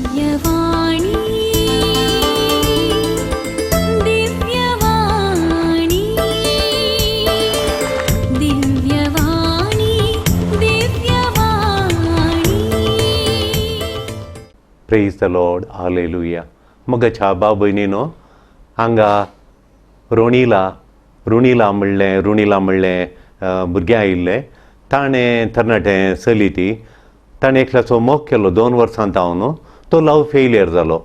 दिव्यवाणी दिव्यवाणी दिव्यवाणी दिव्यवाणी. Praise the Lord, hallelujah. मग छाबा भयणीनो हांगा रुणीला म्हणलें भुरगें आयिल्लें. ताणें तरणाटें चली ती ताणें एकल्याचो मोग केलो 2 वर्सां जावन. तो लव फेलियर जालो.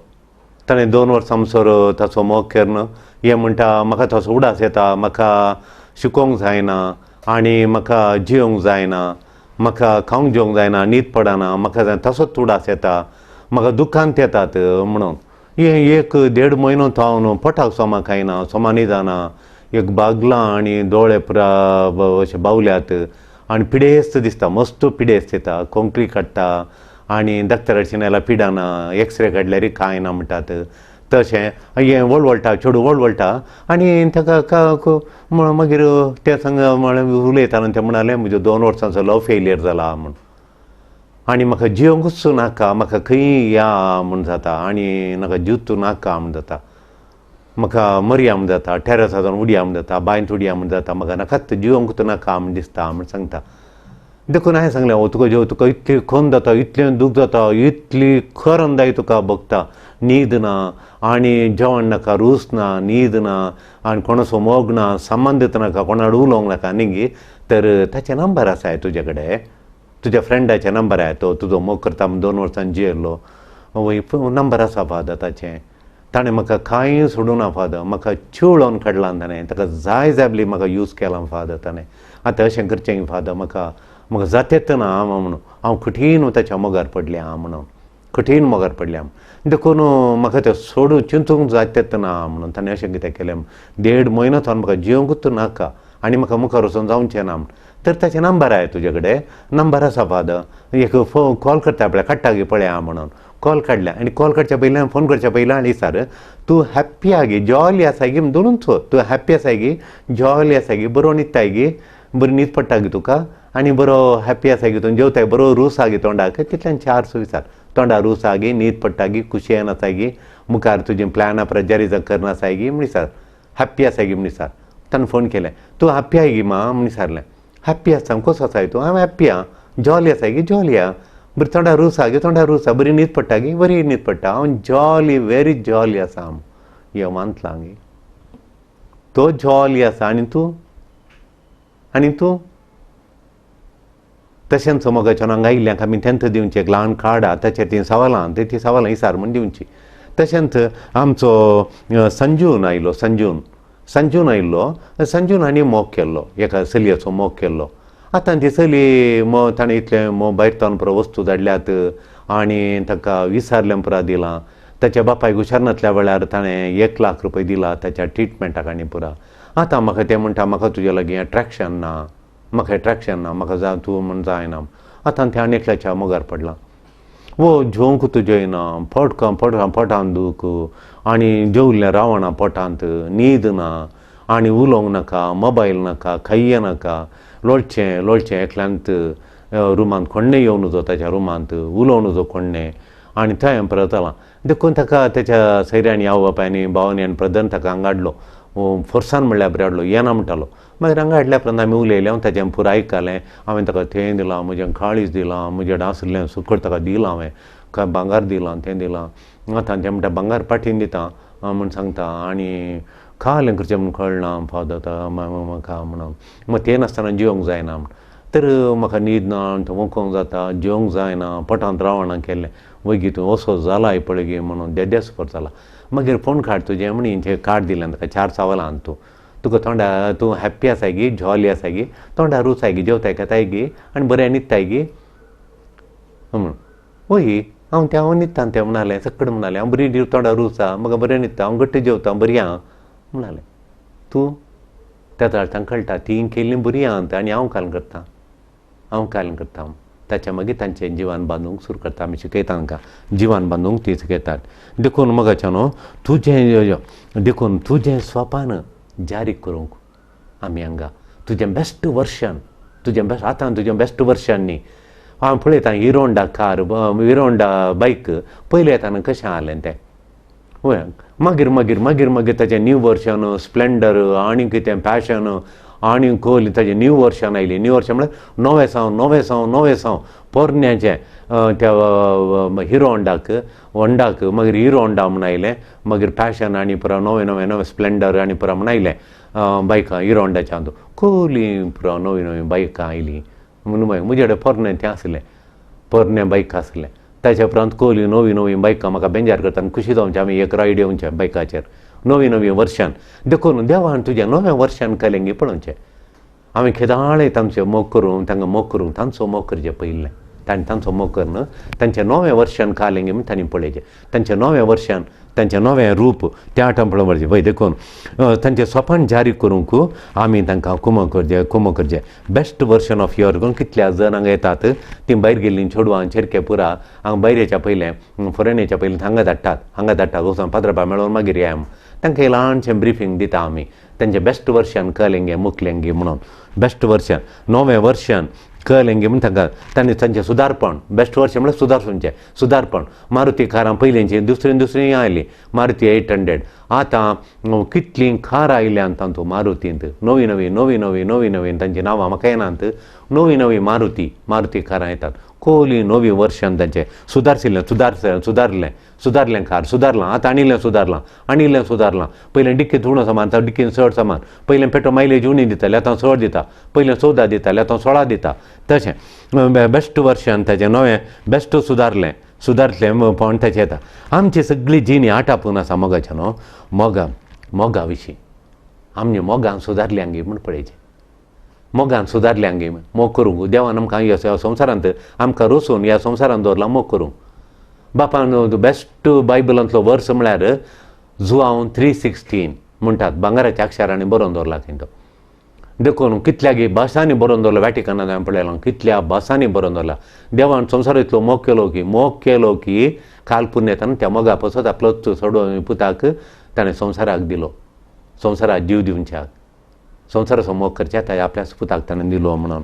ताणें 2 वर्सां म्हणसर ताचो मोग केन्न हें म्हणटा म्हाका तसो उडास येता, म्हाका शिकोवंक जायना आनी म्हाका जियोंक जायना, म्हाका खावंक जेवंक जायना, न्हीद पडना, म्हाका तसोच उडास येता, म्हाका दुखांत येतात म्हणून. हें 1-1.5 म्हयनो थावन पोटाक सोमां खायना, सोमां न्हिदना, एक बागलां आनी दोळे पुरा अशे बावल्यात आनी पिडेस्त दिसता, मस्त पिडेस्त येता, कोंकरी काडटा आनी डॉक्टराचें नेल्यार पिडाना, एक्सरे काडल्यारय कांय ना म्हणटात. तशें हें वळवळटा, चेडूं वळवळटा आनी ताका मागीर ते संग उलयता आनी ते म्हणलें म्हजो 2 वर्सांचो लव फेलियर जाला म्हूण. आनी म्हाका जियोंकूच नाका, म्हाका खंय या म्हूण जाता आनी म्हाका जिवूच नाका म्हूण जाता, म्हाका मरया म्हूण जाता, टॅरसांतून उडया म्हूण जाता, बांयंत उडया म्हूण जाता, म्हाका नाकात जियोंकूच नाका म्हूण दिसता म्हूण सांगता. देखून हांवें सांगलें तुका इतली खंत जाता, इतलें दूख जाता, इतली खरंदाय तुका भोगता, न्हीद ना आनी जेवण नाका, रूच ना, न्हीद ना आनी कोणाचो मोग ना, संबंदीत नाका, कोणा कडेन उलोवंक नाका न्ही. तर ताचे नंबर आसाय तुजे कडेन, तुज्या फ्रेंडाचे नंबर आसा, तो तुजो मोग करता 2 वर्सां जियेल्लो, नंबर आसा फादर ताचें. ताणें म्हाका कांय सोडूं ना फादर, म्हाका चिवळोन काडलां ताणें, ताका जाय जाबली म्हाका यूज केलां फादर ताणें. आतां अशें करचें फादर, म्हाका जातेत ना म्हणून हांव कठीण ताच्या मोगार पडलें म्हणून, कठीण मोगार पडलें देखून म्हाका तें सोडून चिंतूंक जातेत ना म्हणून ताणें अशें कितें केलें. 1.5 म्हयनो थावन म्हाका जियोंकूच नाका आनी म्हाका मुखार वचून जावचें ना म्हूण. तर ताचे नंबर आसा तुजे कडेन? नंबर आसा फादर, एक कॉल करता पळय, काडटा गे पळया म्हणून. कॉल काडल्या आनी कॉल काडच्या पयलीं, फोन करच्या पयलीं आनी सर तूं हॅप्पी आहा गे, जॉली आसा गे धरूच, तूं हॅप्पी आसा गे, जॉली आसा गे, बरो न्हिदताय गे, बरी न्हीद पडटा गे तुका आनी बरो हॅप्पी आसा गे, तूं जेवताय, बरो रूच आहा गे तोंडाक, तितल्यान 4 विचार. तोंडा रूच आहा गे, न्हीद पडटा गे, खुशयेन आसा गे, मुखार तुजें प्लॅना प्रजारी करना आसा गे म्हण सर, हॅप्पी आसा गे म्हण सर. ताणें फोन केलें, तूं हॅप्पी आहा गे मा म्हण विचारलें. हॅप्पी आसा, कसो आसाय तूं? हांव हॅप्पी आहा. जॉली आसा गे, जॉली आहा. बरी तोंडा रूच आहा गे, तोंडा रूच आहा. बरी न्हीद पडटा गे, बरी न्हीद पडटा. हांव जॉली, वेरी जॉली आसा. हे मानतलां गे, तो जॉली आसा आनी तूं तशेंच मोगाच्या हांगा आयिल्ल्यांक आमी तेंथ दिवचें, एक ल्हान कार्ड आहा ताचेर ती सवालां हिसार म्हूण दिवची. तशेंच आमचो संजून आयिल्लो, संजून हांणी मोग केल्लो, एका चलयेचो मोग केल्लो. आतां ती चली ताणें इतलें भायर तावन पुरो वस्तू धाडल्यात आनी ताका विचारलें पुरा दिलां. ताच्या बापायक हुशार नासल्या वेळार ताणें 1 लाख रुपया दिला ताच्या ट्रिटमेंटाक आनी पुरा. आतां म्हाका तें म्हणटा म्हाका तुज्या लागीं एट्रॅक्शन ना, म्हाका तूं म्हण जायना. आतां तें आनी एकल्याच्या मोगार पडलां. जेवंक तुजेयना, पोटांत दूख आनी जेवल्लें रावना पोटांत, न्हीद ना आनी उलोवंक नाका, मोबायल नाका, खाय्य नाका, लोळचें एकल्यांत रुमांत, कोण्णें येवं नजो ताच्या रुमांत, उलोवं नजो कोण्णें आनी थंय परत जालां. देखून ताका ताच्या सैऱ्यांनी, आवय बापायनी, भावांनी आनी प्रदन ताका हांगा हाडलो, फोर्सान म्हणल्यार बरें हाडलो, येना म्हणटालो. मागीर हांगा हाडल्या उपरांत आमी उलयलें, हांव ताचें पुरो आयकलें. हांवें ताका तें दिलां, म्हजें काळीज दिलां, म्हजें आसलें सुकट ताका दिलां, हांवें भांगार दिलां, तें दिलां. आतां तें म्हणटा भांगार पाठीन दिता म्हूण सांगता आनी खालें करचें म्हूण कळना फादर म्हाका म्हणून. मागीर तें नासतना जियोंक जायना म्हूण. तर म्हाका न्हीद ना, वोखोंक जाता, जेवंक जायना, पोटांत रावना केलें. वैगी तूं असो जालाय पळय गे म्हणून देदेसपर जाला. मागीर फोन काड तुजें म्हणी तें कार्ड दिलें ताका, 4 सवालां तुका तूं हॅप्पी आसाय गे, जॉली आसाय गे, तोंडा रूच आय गे, जेवताय खाताय गे आनी बरें न्हिदताय गे म्हणून. हांव न्हिदता तें म्हणलें, सक्कड म्हणलें, हांव बरी तोंडा रूच आहा, म्हाका बरें न्हिदता, हांव घट्ट जेवता, बरी आहा म्हणलें. तूं त्या तांकां कळटा ती केल्लीं बरी आहा आनी हांव काल करता. ताच्या मागीर तांचें जिवान बांदूंक सुरू करता. आमी शिकयता तांकां जिवान बांदूंक ती शिकयतात. देखून मोगाच्या न्हू तुजें स्वप्न जारी करूंक आमी हांगा तुजें बेस्ट वर्शन, तुजें बेस्ट वर्शन न्ही, हांव पळयतां हिरो होंडा कार हिरो होंडा बायक पयलीं येताना कशें आहलें तें वय मागीर मागीर मागीर मागीर ताचें न्यू वर्शन स्प्लेंडर आनी कितें पॅशन आनी कोल ताचें new version oily new version म्हळ्यार नवें सावन पोरन्याचें त्या हिरो होंडाक मागीर हिरो होंडा म्हूण आयलें मागीर पॅशन आनी पुरो नवें स्प्लेंडर आनी पुरो म्हूण आयलें बायकां हिरो होंडाच्या कोली पुरो नवीं बायकां आयलीं म्हणून म्हजे कडेन पोरनें तें आसलें पोरनें बायक आसलें ताच्या उपरांत कोली नवीं बायकां म्हाका बेजार करता आनी खुशी जावचें आमी एक रायड येवचें बायकाचेर नवीं वर्शान देखून देवान तुजें नवें वर्शान कलेंगी पळोवचें हांवें केदाळे तांचें मोग करूं तांकां मोग करूं तांचो मोग करचें पयलें तांणी तांचो मोग करन तांचें नवें वर्शान कालेंगी म्हूण तांणी पळयचें तांचें नवें वर्शान तांचें नवें रूप त्या वाटान पळोवचें पळय देखून तांचें स्वपन जारी करूंक आमी तांकां कुमो करचें बेस्ट वर्शन ऑफ युअर करून कितल्या जण हांगा येतात तीं भायर गेल्लीं चेडवां चेरके पुरा हांगा भायर येच्या पयलें फॉरेन येच्या पयलीं हांगा धाडटात वचून 15 मेळोवन मागीर या तांकां एक ल्हानशें ब्रिफींग दिता आमी तांचें बेस्ट वर्शन कलेंगे मुखलेंगे म्हणून बेस्ट वर्शन नवें वर्शन कलेंगे म्हूण तांकां तांचें सुदारपण बेस्ट वर्शन म्हळ्यार सुदारपण मारुती कारां पयलींची दुसरी आयली मारुती 800 आतां कितलीं कारां आयल्यांत तांतू मारुतींत नवीं तांचीं नांवां म्हाका येनात नवीं मारुती कारां येतात कोली नवीं वर्शन तांचें सुदारलें कार सुदारलां आतां आनिल्लें सुदारलां पयलें डिक्कींत उणो सामान आतां डिक्कींत चड सामान पयलें पेट्रोल मायलेज उणी दितालें आतां 6 दिता पयलें 14 दितालें आतां 16 दिता तशें बेस्ट वर्शन ताचें नवें बेस्ट सुदारलें पण ताचें येता आमची सगळी जिणी आटापून आसा मोगाच्या न्हू मोगा विशीं आमच्या मोगान सुदारल्यांगी म्हूण पळयचें मोगान सुदारल्यांगी मोग करूंक देवान आमकां ह्या संवसारांत आमकां रोसून ह्या संवसारांत दवरला मोग करूंक बापान बेस्ट बायबलांतलो वर्स म्हळ्यार जुआंव 3:16 म्हणटात भांगाराच्या अक्षरांनी बरोवन दवरला थंय तो देखून कितल्या भासांनी बरोवन दवरला वॅटिकनांत हांवें पळयलां कितल्या भासांनी बरोवन दवरला देवान संवसार इतलो मोग केलो की कालपुण्यतान त्या मोगा पासून आपलो सोडून पुताक ताणें संवसाराक दिलो संवसाराक जीव दिवच्याक संवसाराचो मोग करचे आपल्या पुताक ताणें दिलो म्हणून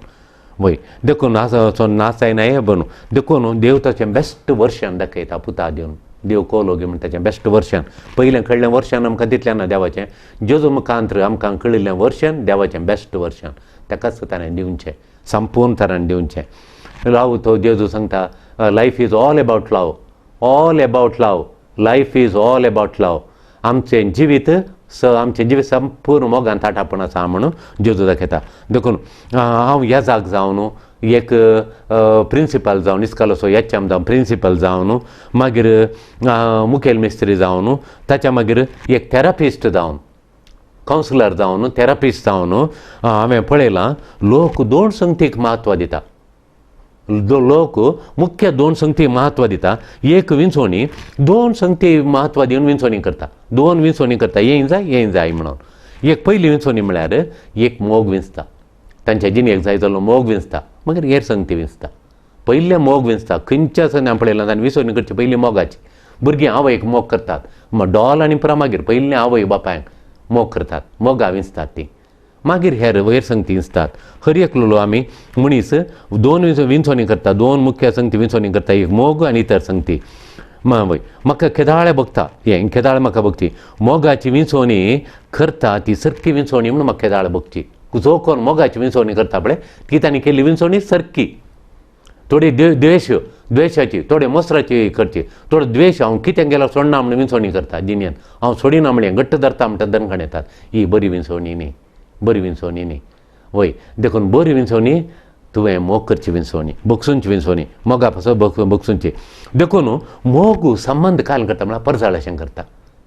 वय देखून नाच जायना हें बनू देखून देव ताचें बेस्ट वर्शन दाखयता पुता दिवन देव कोलो गे म्हणटा ताचें बेस्ट वर्शन पयलें कळिल्लें वर्शन आमकां दितलें ना देवाचें जेजू मुखांत्र आमकां कळिल्लें वर्शन देवाचें बेस्ट वर्शन ताकाच ताणें दिवचें संपूर्ण तरान दिवचें लाव तो जेजू सांगता life is all about love life is all about love आमचें जिवीत संपूर्ण मोगान ताटापण आसा म्हणून जेजू दाखयता देखून हांव ह्या जाग जावन एक प्रिंसिपल जावन इस्कालोचो एचएम जावन प्रिंसिपल जावन मागीर मुखेल मिस्त्री जावन ताच्या मागीर एक थेरपिस्ट जावन कावन्सिलर जावन थेरपिस्ट जावन हांवें पळयलां लोक 2 संगतीक म्हत्व दिता लोक मुख्य 2 संगती म्हत्व दिता एक विंचोणी 2 संगती म्हत्व दिवन विंचोणी करता 2 विंचोणी करता हें जाय म्हणून एक पयली विंचोणी म्हळ्यार एक मोग विंचता तांच्या जिणेक जाय जालो मोग विंचता मागीर हेर संगती विंचता पयलें मोग विंचता खंयच्या सण हांवें पळयलां तांणी विंचोणी करची पयलीं मोगाची भुरगीं आवयक मोग करतात डॉल आनी पुरा मागीर पयलीं आवय बापायक मोग करतात मोगा विंचतात तीं मागीर हेर संगती विंचतात हर एकलो आमी मनीस 2 विंचोणी करता 2 मुख्य संगती विंचोणी करता एक मोग आनी इतर संगती वय म्हाका केदाळे भोगता केदाळे म्हाका भोगती मोगाची विंचोणी करता ती सारकी विंचोणी म्हणून म्हाका केदाळे भोगची जो कोण मोगाची विंचोणी करता पळय ती तांणी केल्ली विंचोणी सारकी थोडी द्वेशाची थोडे मोसराची करची थोडो द्वेश हांव कितें गेलो सोडना म्हणून विंचोणी करता जिणेंत हांव सोडिना म्हणलें घट्ट धरता म्हणटा दणकण येतात ही बरी विंचोणी न्ही वय देखून बरी विंचोणी तुवें मोग करची विंचोणी बोगसूंची विंचोणी मोगा पासून बोगसूंची देखून मोग संबंध काल करता म्हळ्यार परजाळ अशें करता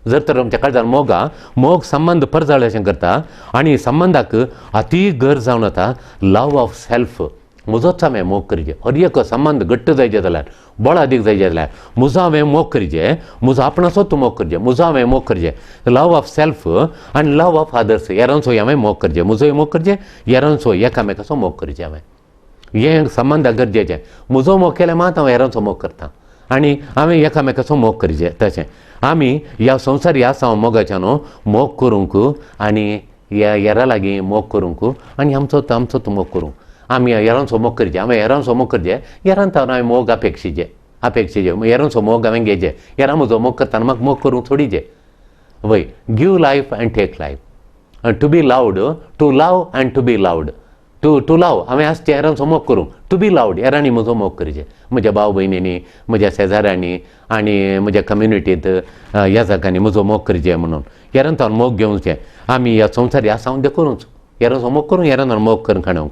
जर तर आमच्या काळजान मोग संबंध परजाळ अशें करता आनी संबंधाक अती घर जावन वता लव ऑफ सेल्फ म्हजोच हांवें मोग करचें हर एक संबंध घट्ट जायचे जाल्यार बळ अदीक जायचे जाल्यार म्हजो हांवें मोग करचें म्हजो आपणाचोच मोग करचें म्हजो हांवें मोग करचें लव ऑफ सेल्फ आनी लव ऑफ अदर्स हेरांचोय हांवें मोग करचें म्हजोय मोग करचें हेरांचो एकामेकाचो मोग करचें हांवें हें संबंद गरजेचें म्हजो मोग केल्यार मात हांव हेरांचो मोग करतां आनी हांवें एकामेकाचो मोग करचें तशें आमी ह्या संवसारी आसा हांव मोगाच्या न्हू मोग करूंक आनी हेरा लागीं मोग करूंक आनी आमचोच मोग करूंक आमी हेरांचो मोग करचें हांवें हेरांचो मोग करचें हेरांत हांवें मोग अपेक्षिचें हेरांचो मोग हांवें घेवचें हेरां म्हजो मोग करतना म्हाका मोग करूंक थोडीचें we give life and take life to be loved to love and to be loved to love हांवें आसचें हेरांचो मोग करूंक टू बी लावड हेरांनी म्हजो मोग करचें म्हज्या भाव भयणींनी म्हज्या शेजाऱ्यांनी आनी म्हज्या कम्युनिटींत ह्या जागांनी म्हजो मोग करचें म्हणून हेरांत हांवें मोग घेवचें आमी ह्या संवसारी आसा हांव देखूनच हेरांचो मोग करूं हेरांत हांवें मोग करून खाणोवंक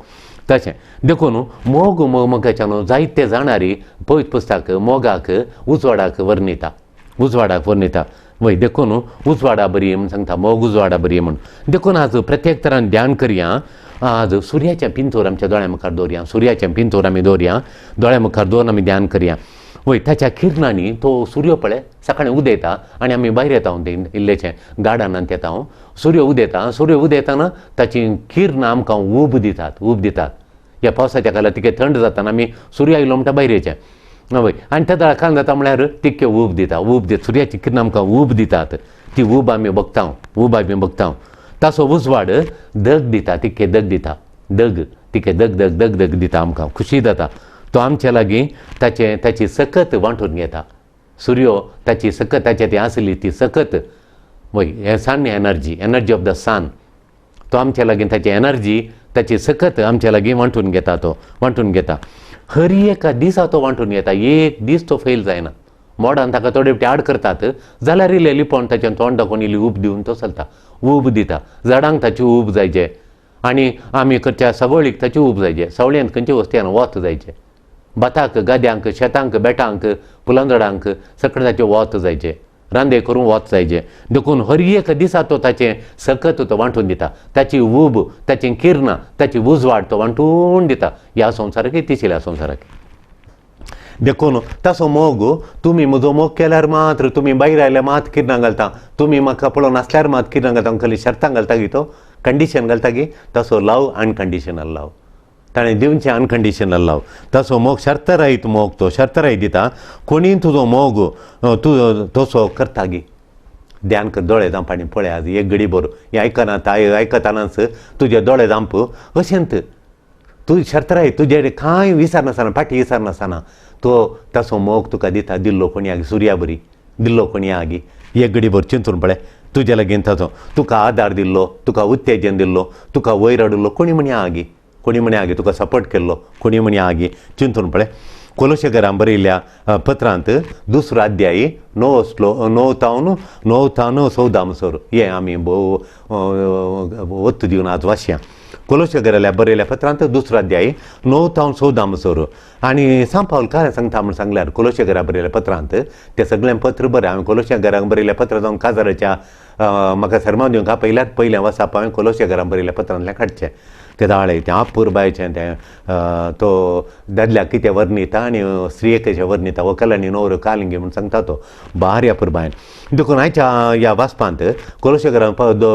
तशें देखून मोग मोगाच्या न्हू जायते जाणारी पवित्र पुस्तक मोगाक उजवाडाक वर्णिता वय देखून उजवाडा बरी म्हण सांगता मोग उजवाडा बरी म्हण देखून आज प्रत्येक तरान ध्यान करया आज सुर्याचें पिंतूर आमच्या दोळ्या मुखार दवरया सुर्याचें पिंतूर आमी दवरया दोळ्या मुखार दवरून आमी ध्यान करया वय ताच्या किरणांनी तो सूर्य पळय सकाळीं उदेता आनी आमी भायर येता इल्लेशें गार्डनांत येता सूर्य उदेताना ताची किरणां आमकां ऊब दितात ह्या पावसाच्या काळार तिके थंड जाताना आमी सूर्य आयलो म्हणटा भायर येचें वय आनी त्या दळाखान जाता म्हळ्यार तितके ऊब दिता सुर्याची किरणां आमकां ऊब दितात ती ऊब आमी बगता ताचो उजवाड दग दिता तितके दग दिता तिके दग दिता आमकां खुशी जाता तो आमचे लागीं ताची सकत वांटून घेता सूर्यो ताची सकत ताचे ती आसली ती सकत वय हे सन एनर्जी ऑफ द सन तो आमच्या लागीं ताची एनर्जी ताची सकत आमच्या लागीं वांटून घेता हर एका दिसा तो वांटून घेता एक दीस तो फेल जायना मोडान ताका थोडे आड करतात जाल्यार इल्लें लिपोवन ताचें तोंड दाखोवन इल्ली ऊब दिवन तो चलता ऊब दिता झाडांक ताची ऊब जायचें आनी आमी करच्या सवळीक ताची ऊब जायचें सवळ्यांत खंयचे वस्त्यान वत जायचें भाताक गाद्यांक शेतांक बेटांक फुलांझाडांक सगळें ताचें वत जायचें रांदे करूं वत जायचें देखून हर एक दिसा तो ताचें सकत तो वांटून दिता ताची ऊब ताचें किरणां ताची उजवाड तो वांटून दिता ह्या संवसाराक तिशिल्या संवसाराक देखून ताचो मोग तुमी म्हजो मोग केल्यार मात्र तुमी भायर आयल्यार मात किरणां घालता तुमी म्हाका पळोवन नासल्यार मात किरणां घालता खाली शर्तां घालता गी तो कंडिशन घालता गी ताचो लव अनकंडिशनल लव ताणें दिवचें अनकंडिशनल लव ताचो मोग शर्तराहीत मोग तो शर्तराय दिता कोणी तुजो मोग तूं तसो करता गी ध्यान कर दोळे जांप आनी पळय आज एक घडी भर हें आयकतानाच तुजे दोळे जांप अशेंत तूं शर्तराय तुजे कांय विसरनासतना फाटी विसरनासतना तो ताचो मोग तुका दिता दिल्लो कोणयाक सुर्या बरी दिल्लो कोणया गी एक घडी भर चिंतून पळय तुजे लागीं ताचो तुका आदार दिल्लो तुका उत्तेजन दिल्लो तुका वयर हाडलो कोणी म्हणे आगी तुका सपोर्ट केल्लो कोणी म्हणे आगी चिंतून पळय कोलोशेकारान बरयल्ल्या पत्रांत 2 अध्याय 9 तावन 14 म्हणसर हें आमी वत्त दिवन आज वाचया कोलोशेकाराल्या बरयल्ल्या पत्रांत 2 अध्याय 9 तावन 14 म्हणसर आनी सान पावल काय सांगता म्हण सांगल्यार कोलोशेकारा बरयल्ल्या पत्रांत तें सगळें पत्र बरें हांवें कोलोशेकाराक बरयल्ल्या पत्र जावन काजाराच्या म्हाका सरमन दिवंक पयलें वचप हांवें कोलोशेकारान बरयल्ल्या पत्रांतल्यान काडचें तें दाळें तें आपूर बायचें तें तो दादल्याक कितें वर्णिता आनी स्त्रियेक कशें वर्णिता व्हंकल आनी न्हवरो कालिंगे म्हूण सांगता तो भारी आपूर बायन देखून आयच्या ह्या वाचपांत कोलोशेकारान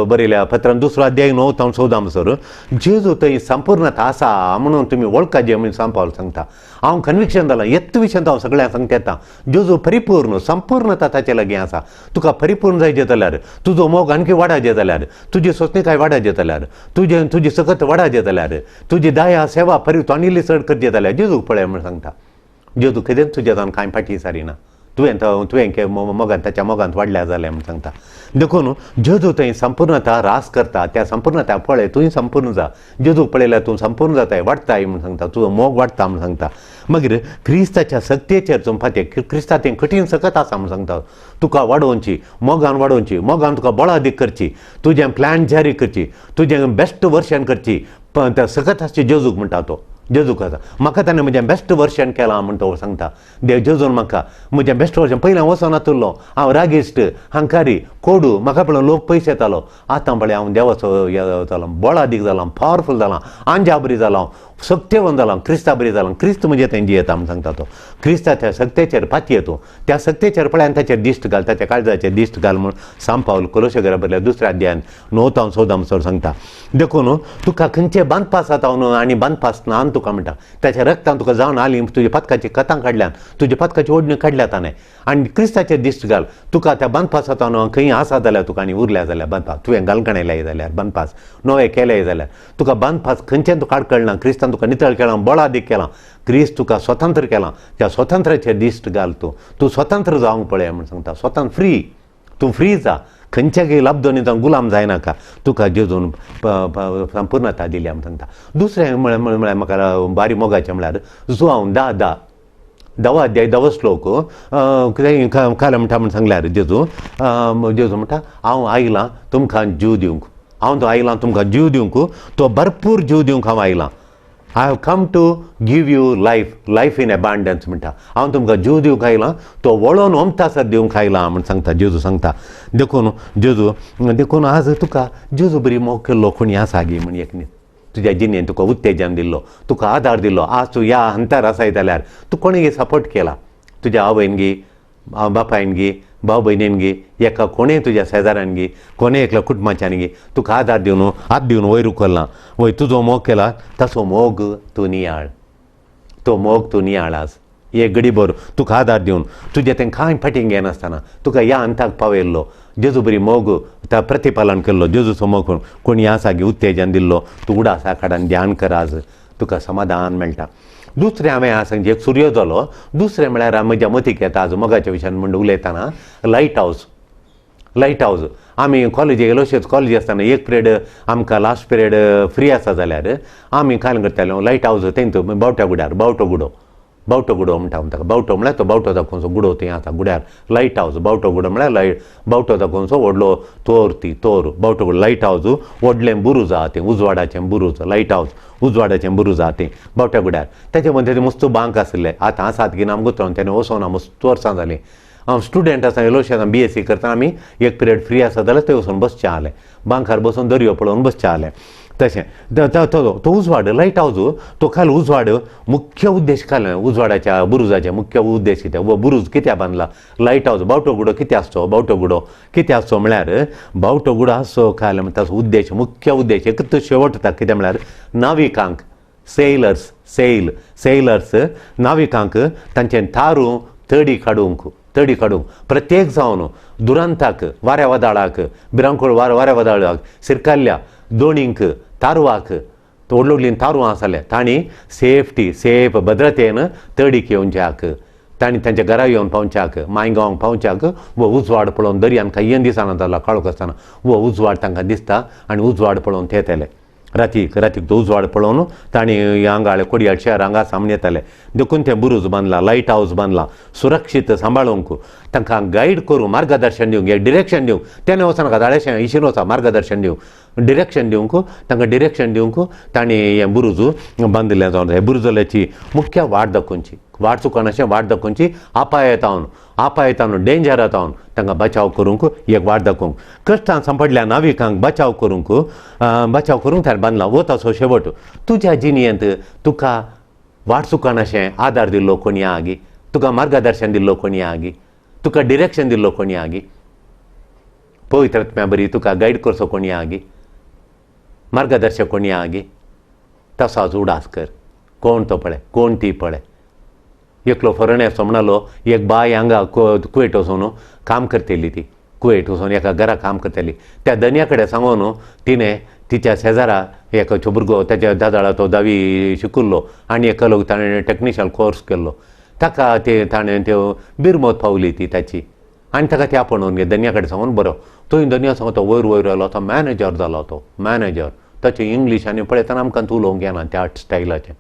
बरयल्या पत्रांत 2 अध्याय 9 तावन 14 म्हणसर जेजू थंय संपूर्णता आसा म्हणून तुमी वळखाचें म्हणून सान पावल सांगता हांव कन्विक्शन जालां येत्त विशयांत हांव सगळ्यांक सांगता येता जेजू परिपूर्ण संपूर्णता ताचे लागीं आसा तुका परिपूर्ण जायचें जाल्यार तुजो मोग आणखी वाडचें जाल्यार तुजी सोंसणीकाय वाडचें जाल्यार तुजी सकत वाडचें जाल्यार तुजी दया सेवा तूं आनी चड करचें जाल्यार जेजूक पळय म्हूण सांगता जेजू कितें तुजे जावन कांय फाटी सारिना तुवें मोगांत ताच्या मोगांत वाडल्या जालें म्हूण सांगता देखून जेजू थंय संपूर्णता रास करता त्या संपूर्णता पळय तुवें संपूर्ण जा जेजूक पळयल्यार तूं संपूर्ण जाताय वाडताय म्हूण सांगता तुजो मोग वाडटा म्हूण सांगता मागीर क्रिस्ताच्या सक्तेचेर चुंपातें क्रिस्तांत कठीण सकत आसा म्हूण सांगता तुका वाडोवची मोगान वाडोवची मोगान तुका बळ अदीक करची तुजें प्लॅन जारी करची तुजें बेस्ट वर्शन करची त्या सकत आसची जेजूक म्हणटा तो जेजूक आसा म्हाका ताणें म्हजें बेस्ट वर्शन केलां म्हूण तो सांगता देव जेजून म्हाका म्हजें बेस्ट वर्शन पयलें वचोन नातुरलो हांव रागिश्ट हंकारी कोडू म्हाका पळोवन लोक पयस येतालो आतां पळय हांव देवाचो जालो बळ अदीक जालां पावरफूल जालां आंजा बरी जालां सक्तेवन जालां क्रिस्ता बरी जालां क्रिस्त म्हणजे तें जियेता म्हूण सांगता तो क्रिस्ता त्या सक्तेचेर पातये तूं त्या सक्तेचेर पळय आनी ताचेर दिश्ट घाल ताच्या काळजाचेर दिश्ट घाल म्हूण सान पावल कोलोशेकारा बरयल्या 2 अध्यायान 9 तावन 14 म्हणसर सांगता देखून तुका खंयचे बांदपास जाता न्हू आनी बांदपास ना तुका म्हणटा त्याच्या रक्तान तुका जावन आली तुज्या पथकाची कथां काडल्यान तुज्या पथकाची ओडणी काडल्या ताणें आनी क्रिस्ताचेर दिश्ट घाल तुका त्या बांदपास न्हू खंय आसा जाल्यार तुका आनी उरल्या जाल्यार बांदपास तुवें घालकणयलें जाल्यार बांदपास नवें केलें जाल्यार तुका बांदपास खंयचें तुका आडकळना क्रिस्तान तुका नितळ केलां बळा दीक केलां क्रिस्त तुका स्वतंत्र केलां त्या स्वतंत्राचेर दिश्ट घाल तूं स्वतंत्र जावंक पळय म्हण सांगता स्वतंत्र फ्री तूं फ्री जा खंयच्याय लब्धोनी जावन गुलाम जायनाका तुका जेजून संपूर्णता दिल्या म्हण सांगता दुसरें म्हळ्यार म्हाका बारी मोगाचें म्हळ्यार जुआंव 10 अध्याय 10 श्लोक कितें काल म्हणटा म्हण सांगल्यार जेजू म्हणटा हांव आयलां तुमकां जीव दिवंक आयलां तुमकां जीव दिवंक तो भरपूर जीव दिवंक हांव आयलां I have come to give you life in abundance म्हणटा हांव तुमकां जीव दिवंक आयलां तो वळोवन ओमतासर दिवंक आयलां म्हण सांगता जेजू सांगता देखून आज तुका जेजू बरी मोग केल्लो कोणी आसा गी म्हण एक न्ही तुज्या जिणेन तुका उत्तेजन दिल्लो तुका आदार दिल्लो आज तूं ह्या अंतर आसाय जाल्यार तूं कोणीय सपोर्ट केला तुज्या आवयन गी बापायन गी भाव भयणीन गी एका कोणेय तुज्या शेजाऱ्यान गी कोणेय एकल्या कुटुंबाच्यान गी तुका आदार दिवन हात दिवन वयर उखल्ला वय तुजो मोग केला तसो मोग तूं नियाळ तो मोग तूं नियाळ आज एक गडीभर तुका आदार दिवन तुजें तें कांय फाटीं घेनासतना तुका ह्या अंताक पावयल्लो जेजू बरी मोग त्या प्रतिपालन केल्लो जेजूचो मोग कोणी आसा गी उत्तेजन दिल्लो तूं उडासा काडान ध्यान कर आज तुका समाधान मेळटा दुसरें हांवें सांगचें एक सूर्य जालो दुसरें म्हळ्यार म्हज्या मतीक येता आज मोगाच्या विशयान म्हण उलयतना लायट हावज आमी कॉलेजीक गेलो अशेंच कॉलेजी आसतना एक पिरियड आमकां लास्ट पिरियड फ्री आसा जाल्यार आमी काय करताले लायट हावज थंय बावट्या गुड्यार बावटो गुडो म्हणटा ताका बावटो म्हळ्यार तो बावटो दाखोवचो गुडो थंय आसा गुड्यार लायट हावज बावटो गुडो म्हळ्यार बावटो दाखोवचो व्हडलो तोर बावटो गुडो लायट हावज व्हडलें बुरूज आहा तें उजवाडाचें बुरूज लायट हावज उजवाडाचें बुरूज आहा तें बावट्या गुड्यार तेजे मदें ते मस्त बांक आसले आतां आसात की ना गुंतोवन तेणें वचोन मस्त वर्सां जालीं हांव स्टुडंट आसा येलो शेतां BSc करता आमी एक पिरियड फ्री आसा जाल्यार थंय वचून बसचें जालें बांकार बसून दर्यो पळोवन बसचें जालें तशें तो उजवाड लायट हावज तो खाल उजवाड मुख्य उद्देश खाल उजवाडाच्या बुरुजाचे मुख्य उद्देश कितें वो बुरूज कित्याक बांदला लायट हावज बावटो गुडो कितें आसचो बावटो गुडो कितें आसचो म्हळ्यार बावटो गुडो आसचो खाल ताचो उद्देश मुख्य उद्देश एकच शेवट कितें म्हळ्यार नाविकांक सेलर्स नाविकांक तांचें तारू तडी काडूंक प्रत्येक जावन दुरांताक वाऱ्या वदाळाक भिरांकूळ वाऱ्या वदाळाक सिरकाल्ल्या दोणींक तारवाक व्हडली व्हडलीं तारवां आसले तांणी सेफ भद्रतेन तडीक येवच्याक तांणी तांच्या घरा येवन पावच्याक मायगांवांक पावच्याक वो उजवाड पळोवन दर्यान काही दिसाना जालो काळोख आसतना वो उजवाड तांकां दिसता आनी उजवाड पळोवन ते येतले रातीक तो उजवाड पळोवन तांणी हांगा कोडयाळ शहर हांगा सामने येताले देखून तें बुरूज बांदलां लायट हावज बांदलां सुरक्षीत सांबाळूंक तांकां गायड करूं मार्गदर्शन दिवंक एक डिरेक्शन दिवंक तेणें वचनाका दाळेशें इशीन वचा मार्गदर्शन दिवंक डिरेक्शन दिवंक तांणी हें बुरूज बांदिल्लें जावन हे बुरुजाची मुख्य वाट दाखोवची वाट चुकोनाशें वाट दाखोवची आपाय येतावन डेंजर येतावन तांकां बचाव करूंक एक वाट दाखोवंक कश्टान सांपडल्या नाविकांक बचाव करूंक ताणें बांदलां वो ताचो शेवट तुज्या जिणेंत तुका वाट चुकोनाशें आदार दिल्लो कोणी आहा गी तुका मार्गदर्शन दिल्लो कोणी आहा गी तुका डिरेक्शन दिल्लो कोणी आहा गी पवित्र आत्म्या बरी तुका गायड करचो कोणी आहा गी मार्गदर्शक कोणी आहा गी तसोच उडास कर कोण तो पळय कोण ती पळय एकलो फॉरेनर म्हणलो एक बाय हांगा कुवेट वचून काम करतली ती कुवेट वचून एका घरा काम करतली त्या दन्या कडेन सांगून तिणें तिच्या शेजारा एक भुरगो तेच्या दादाळा तो 10वी शिकिल्लो आनी एका लोक ताणें टॅक्निशियन कोर्स केल्लो ताका ताणें त्यो बिरमोत पावली ती ताची आनी ताका ती आपणून घे दन्या कडेन सांगून बरो थंय दन्या सांगून तो वयर आयलो तो मॅनेजर जालो तो मॅनेजर ताचें इंग्लीश आनी पळयतना आमकां उलोवंक येना त्या स्टायलाचें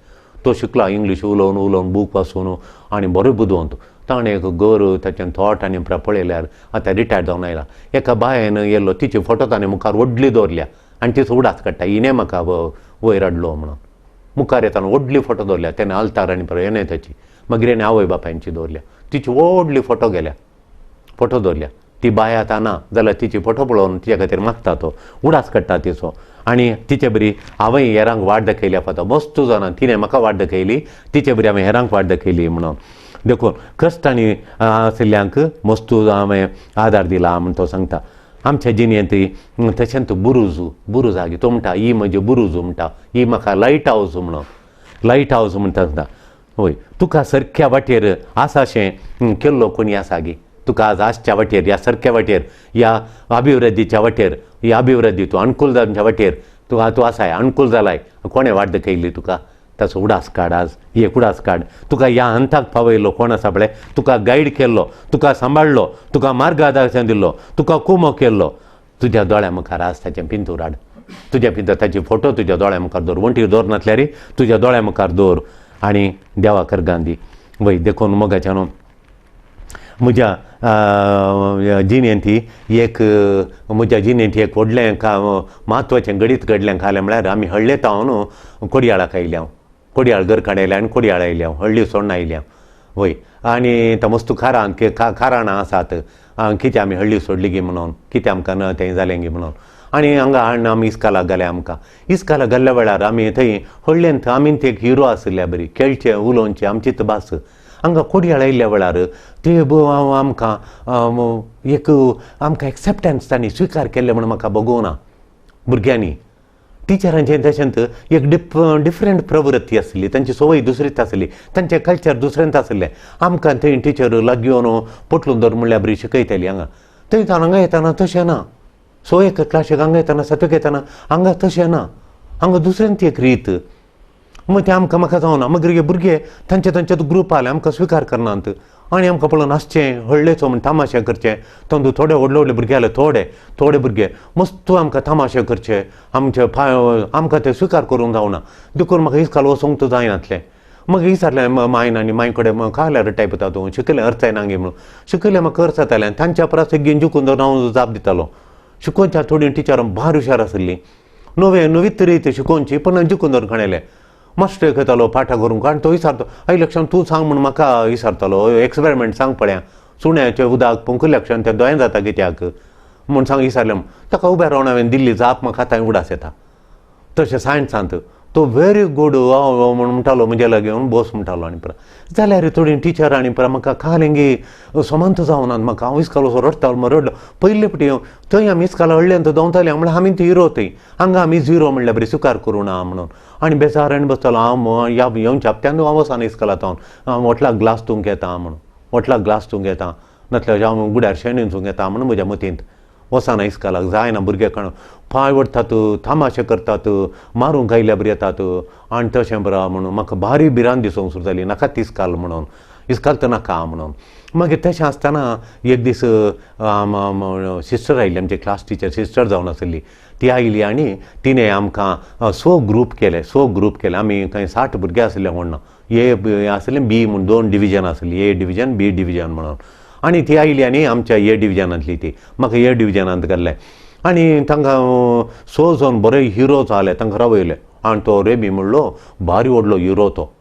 तो शिकला इंग्लीश उलोवन बूक वाचून आनी बरो बुदवंत ताणें एक घर ताचें थॉट आनी पळयल्यार आतां रिटायर्ड जावन आयला एका बायेन येयल्लो तिचे फोटो ताणें मुखार व्हडली दवरल्या आनी तिचो उडास काडटा हिणें म्हाका वयर हाडलो म्हणून मुखार येताना व्हडली फोटो दवरल्या तेणें आल्तार आनी येणें ताची मागीर हेणें आवय बापायंची दवरल्या तिची व्हडली फोटो दवरल्या ती बाय आतां ना जाल्यार तिची फोटो पळोवन तिच्या खातीर मागता तो उडास काडटा तिचो आनी तिचे बरी हांवें हेरांक वाट दाखयल्या पळय मस्त जाणां तिणें म्हाका वाट दाखयली तिचे बरी हांवें हेरांक वाट दाखयली म्हणून देखून कश्टांनी आशिल्ल्यांक मस्त हांवें आदार दिला म्हूण तो सांगता आमच्या जिणेंत तशेंच बुरूज आहा तो म्हणटा ही म्हजी बुरूज म्हणटा ही म्हाका लायट हावज म्हणून लायट हावज म्हणटा वय तुका सारक्या वाटेर आसाशें केल्लो कोणी आसा गे तुका आज आसच्या वाटेर ह्या सारक्या वाटेर ह्या अभिवृद्धीच्या वाटेर ही अभिवृद्धी तूं अनुकूलतांच्या वाटेर तूं आसाय अनुकूल जालाय कोणें वाट दाखयली तुका ताचो उडास काड आज एक उडास काड तुका ह्या अंताक पावयलो कोण आसा पळय तुका गायड केल्लो तुका सांबाळलो तुका मार्गदर्शन दिल्लो तुका कुमो केल्लो तुज्या दोळ्या मुखार आज ताचें पिंतूर हाड तुज्या भितर ताची फोटो तुज्या दोळ्या मुखार दवर वणटीर दवर नासल्यार तुज्या दोळ्या मुखार दवर आनी देवा करगां दी वय देखून मोगाच्या न्हू म्हज्या जिणेंत एक म्हज्या जिणेंत एक व्हडलें म्हत्वाचें गणीत घडलें खालें म्हळ्यार आमी हळ्ळे तावन कोडयाळाक आयल्या कोडयाळ घर काडयल्या आनी कोडयाळ आयल्या हळ्ळी सोडून आयल्या वय आनी तो मस्तू खाराणां आसात कितें आमी हळ्ळी सोडली गे म्हणून कितें आमकां न तें जालें गे म्हणून आनी हांगा हाडून आमी इस्कालाक घाले आमकां इस्कालाक घाल्ल्या वेळार आमी थंय हळ्ळेंत आमीन ते एक हिरो आसल्या बरी खेळचे उलोवचे आमचीच भास हांगा कोडयाळ आयिल्ल्या वेळार ते आमकां एक्सेप्टन्स तांणी स्विकार केल्ले म्हणून म्हाका बगोवना भुरग्यांनी टिचरांचें तशेंच एक डिफरंट प्रवृत्ती आसली तांची संवय दुसरीच आसली तांचें कल्चर दुसरेंच आसलें आमकां थंय टिचर लागीवन पोटलून धर म्हणल्यार बरी शिकयताली हांगा थंय हांगा येताना तशें ना सो एक क्लासीक हांगा येताना सातवेक येताना हांगा तशें ना हांगा दुसऱ्यांत एक रीत मग ते आमकां म्हाका जावना मागीर भुरगे तांचे ग्रूप आले आमकां स्विकार करनात आनी आमकां पळोवन हांसचें हळ्ळेचो म्हण तमाशे करचें तातूंत थोडे व्हडले भुरगे आले थोडे भुरगे मस्त आमकां तमाशे करचे आमकां ते स्विकार करूंक जावना देखून म्हाका इस्काल वचोंक तो जायनातलें मागीर विचारलें मायन आनी माय कडेन काय टायप येता तूं शिकयलें अर्थ नांगे म्हणून शिकयलें म्हाका अर्थ जातालें तांच्या परस एक झुकून दवर हांव जाप दितालो शिकोवच्या थोडीं टिचरां भार हुशार आसलीं नवीत तरेची शिकोवची पण झुकून दवर खणयलें मास्टर घेतालो पाठां करूंक आनी तो विचारतो आई लक्षण तूं सांग म्हूण म्हाका विचारतालो एक्सपेरिमेंट सांग पळया सुण्याचें उदक पंक लक्षण तें दोळ्यान जाता कित्याक म्हूण सांग विचारलें ताका उबें रावन हांवें दिल्ली जाप म्हाका आतां उडास येता तशें सायन्सांत तो व्हेरी गूड म्हूण म्हणटालो म्हजे लागीं येवन बस म्हणटालो आनी परत जाल्यार थोडीं टिचर आनी परत म्हाका खालें गे समंत जावनात म्हाका हांव इस्काल वचोन रडतालो रडलो पयले फावटी थंय आमी इस्काला हळ्ळेंत दोवतालीं म्हळ्यार आमी ती हिरो थंय हांगा आमी झिरो म्हणल्यार बरी स्विकार करूं ना म्हणून आनी बेजारान बसतालो हांव येवच्या हप्त्यान हांव वचना इस्कालांत हांव वटलाक ग्लास तुंक येता म्हणून वटलाक ग्लास तुंक येता नातल्यार हांव गुड्यार शेणीन तुंक येता म्हणून म्हज्या मतींत वचना इस्कालाक जायना भुरगे कण पांय वडटात तमाशे करतात मारूंक आयल्या बरी येतात आनी तशें बरें म्हणून म्हाका भारी भिरांत दिसूंक सुरू जाली नाका ती इस्काल म्हणून इस्काल तर नाका म्हणून मागीर तशें आसतना एक दीस सिस्टर आयिल्ली आमची क्लास टिचर सिस्टर जावन आसली ती आयली आनी तिणें आमकां 100 ग्रूप केले आमी खंय 60 भुरगे आसले म्हणून ए आसलें बी म्हूण 2 डिविजन आसली ए डिविजन बी डिविजन म्हणून आनी ती आयली आनी आमच्या ए डिविजनांतली ती म्हाका ए डिविजनांत घाल्लें आनी तांकां 100 जण बरे हिरो जाले तांकां रावयले आनी तो रेमी म्हणलो भारी व्हडलो हिरो तो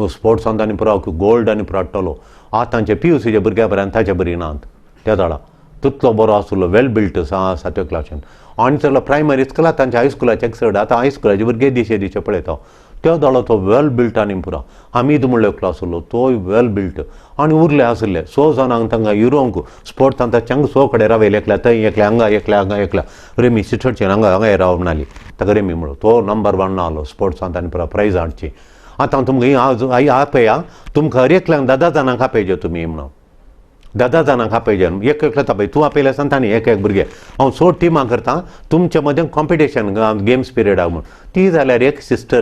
स्पोर्ट्सांत आनी पुरो गोल्ड आनी पुरो हाडटलो आतांचे PUCचे भुरग्या बरें ताचे बरी नात त्या झाडा तितलो बरो आसलो वेल बिल्ट 7वे क्लासीन आनी चलो प्रायमरी स्कुलां तांच्या हायस्कुलाचे चड आतां हायस्कुलाचे भुरगे दिशे पळयता त्या झाडा तो वेल बिल्ट आनी पुरो हामीद म्हणलो एकलो आसलो तोय वेल बिल्ट आनी उरले आसले 100 जाणांक तांकां हिरोंक स्पोर्ट्सांत चंग 100 कडेन रावयले एकल्या थंय एकल्या रेमी सिस्टरचे हांगा राव म्हणाली ताका रेमी म्हणलो तो नंबर 1 ना आलो स्पोर्ट्सांत आनी पुरो प्रायज हाडची आतां तुमकां आपया तुमकां हर एकल्याक 10 जाणांक आपयचे तुमी म्हणून 10 जाणांक आपयचे एकलो आपय तूं आपयले आसतना तांणी एक भुरगे हांव 100 टिमां करता तुमचे मदें कॉम्पिटिशन गेम्स पिरियडाक म्हूण ती जाल्यार एक सिस्टर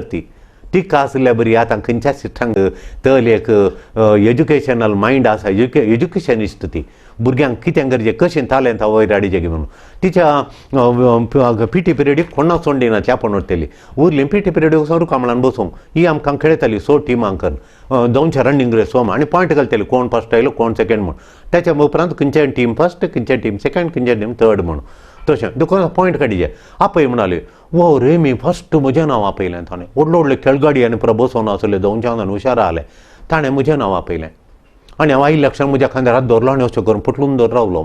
तिका आसल्या बरी आतां खंयच्या सिस्टरांक तर एक एज्युकेशनल मायंड आसा एज्युकेशनिस्ट ती भुरग्यांक कितें गरजे कशें तालेंत वयर हाडीचें गे म्हणून तिच्या PT पिरियडीक कोणाक सोडून दिना त्या पण उरतली उरली PT पिरियडीक वचून रुकामळान बसूंक ही आमकां खेळयताली 100 टिमांक 200 रनिंग रेस आनी पॉयंट घालतली कोण फर्स्ट आयलो कोण सेकंड म्हूण त्याच्या उपरांत खंयचें टीम फर्स्ट खंयचें टीम सेकंड खंयचें टीम थर्ड म्हणून तशें दुकान पॉयंट काडीचे आपय म्हणाले वो रे मी फर्स्ट म्हजें नांव आपयलें ताणें व्हडले खेळगाडी आनी पुरो बसोन आसले 200 जाण हुशार आसले ताणें म्हजें नांव आपयलें आनी हांव आयिल्ल्या लक्षांत म्हज्या खांद्यार हात दवरलो आनी अशें करून फुटलून दवर रावलो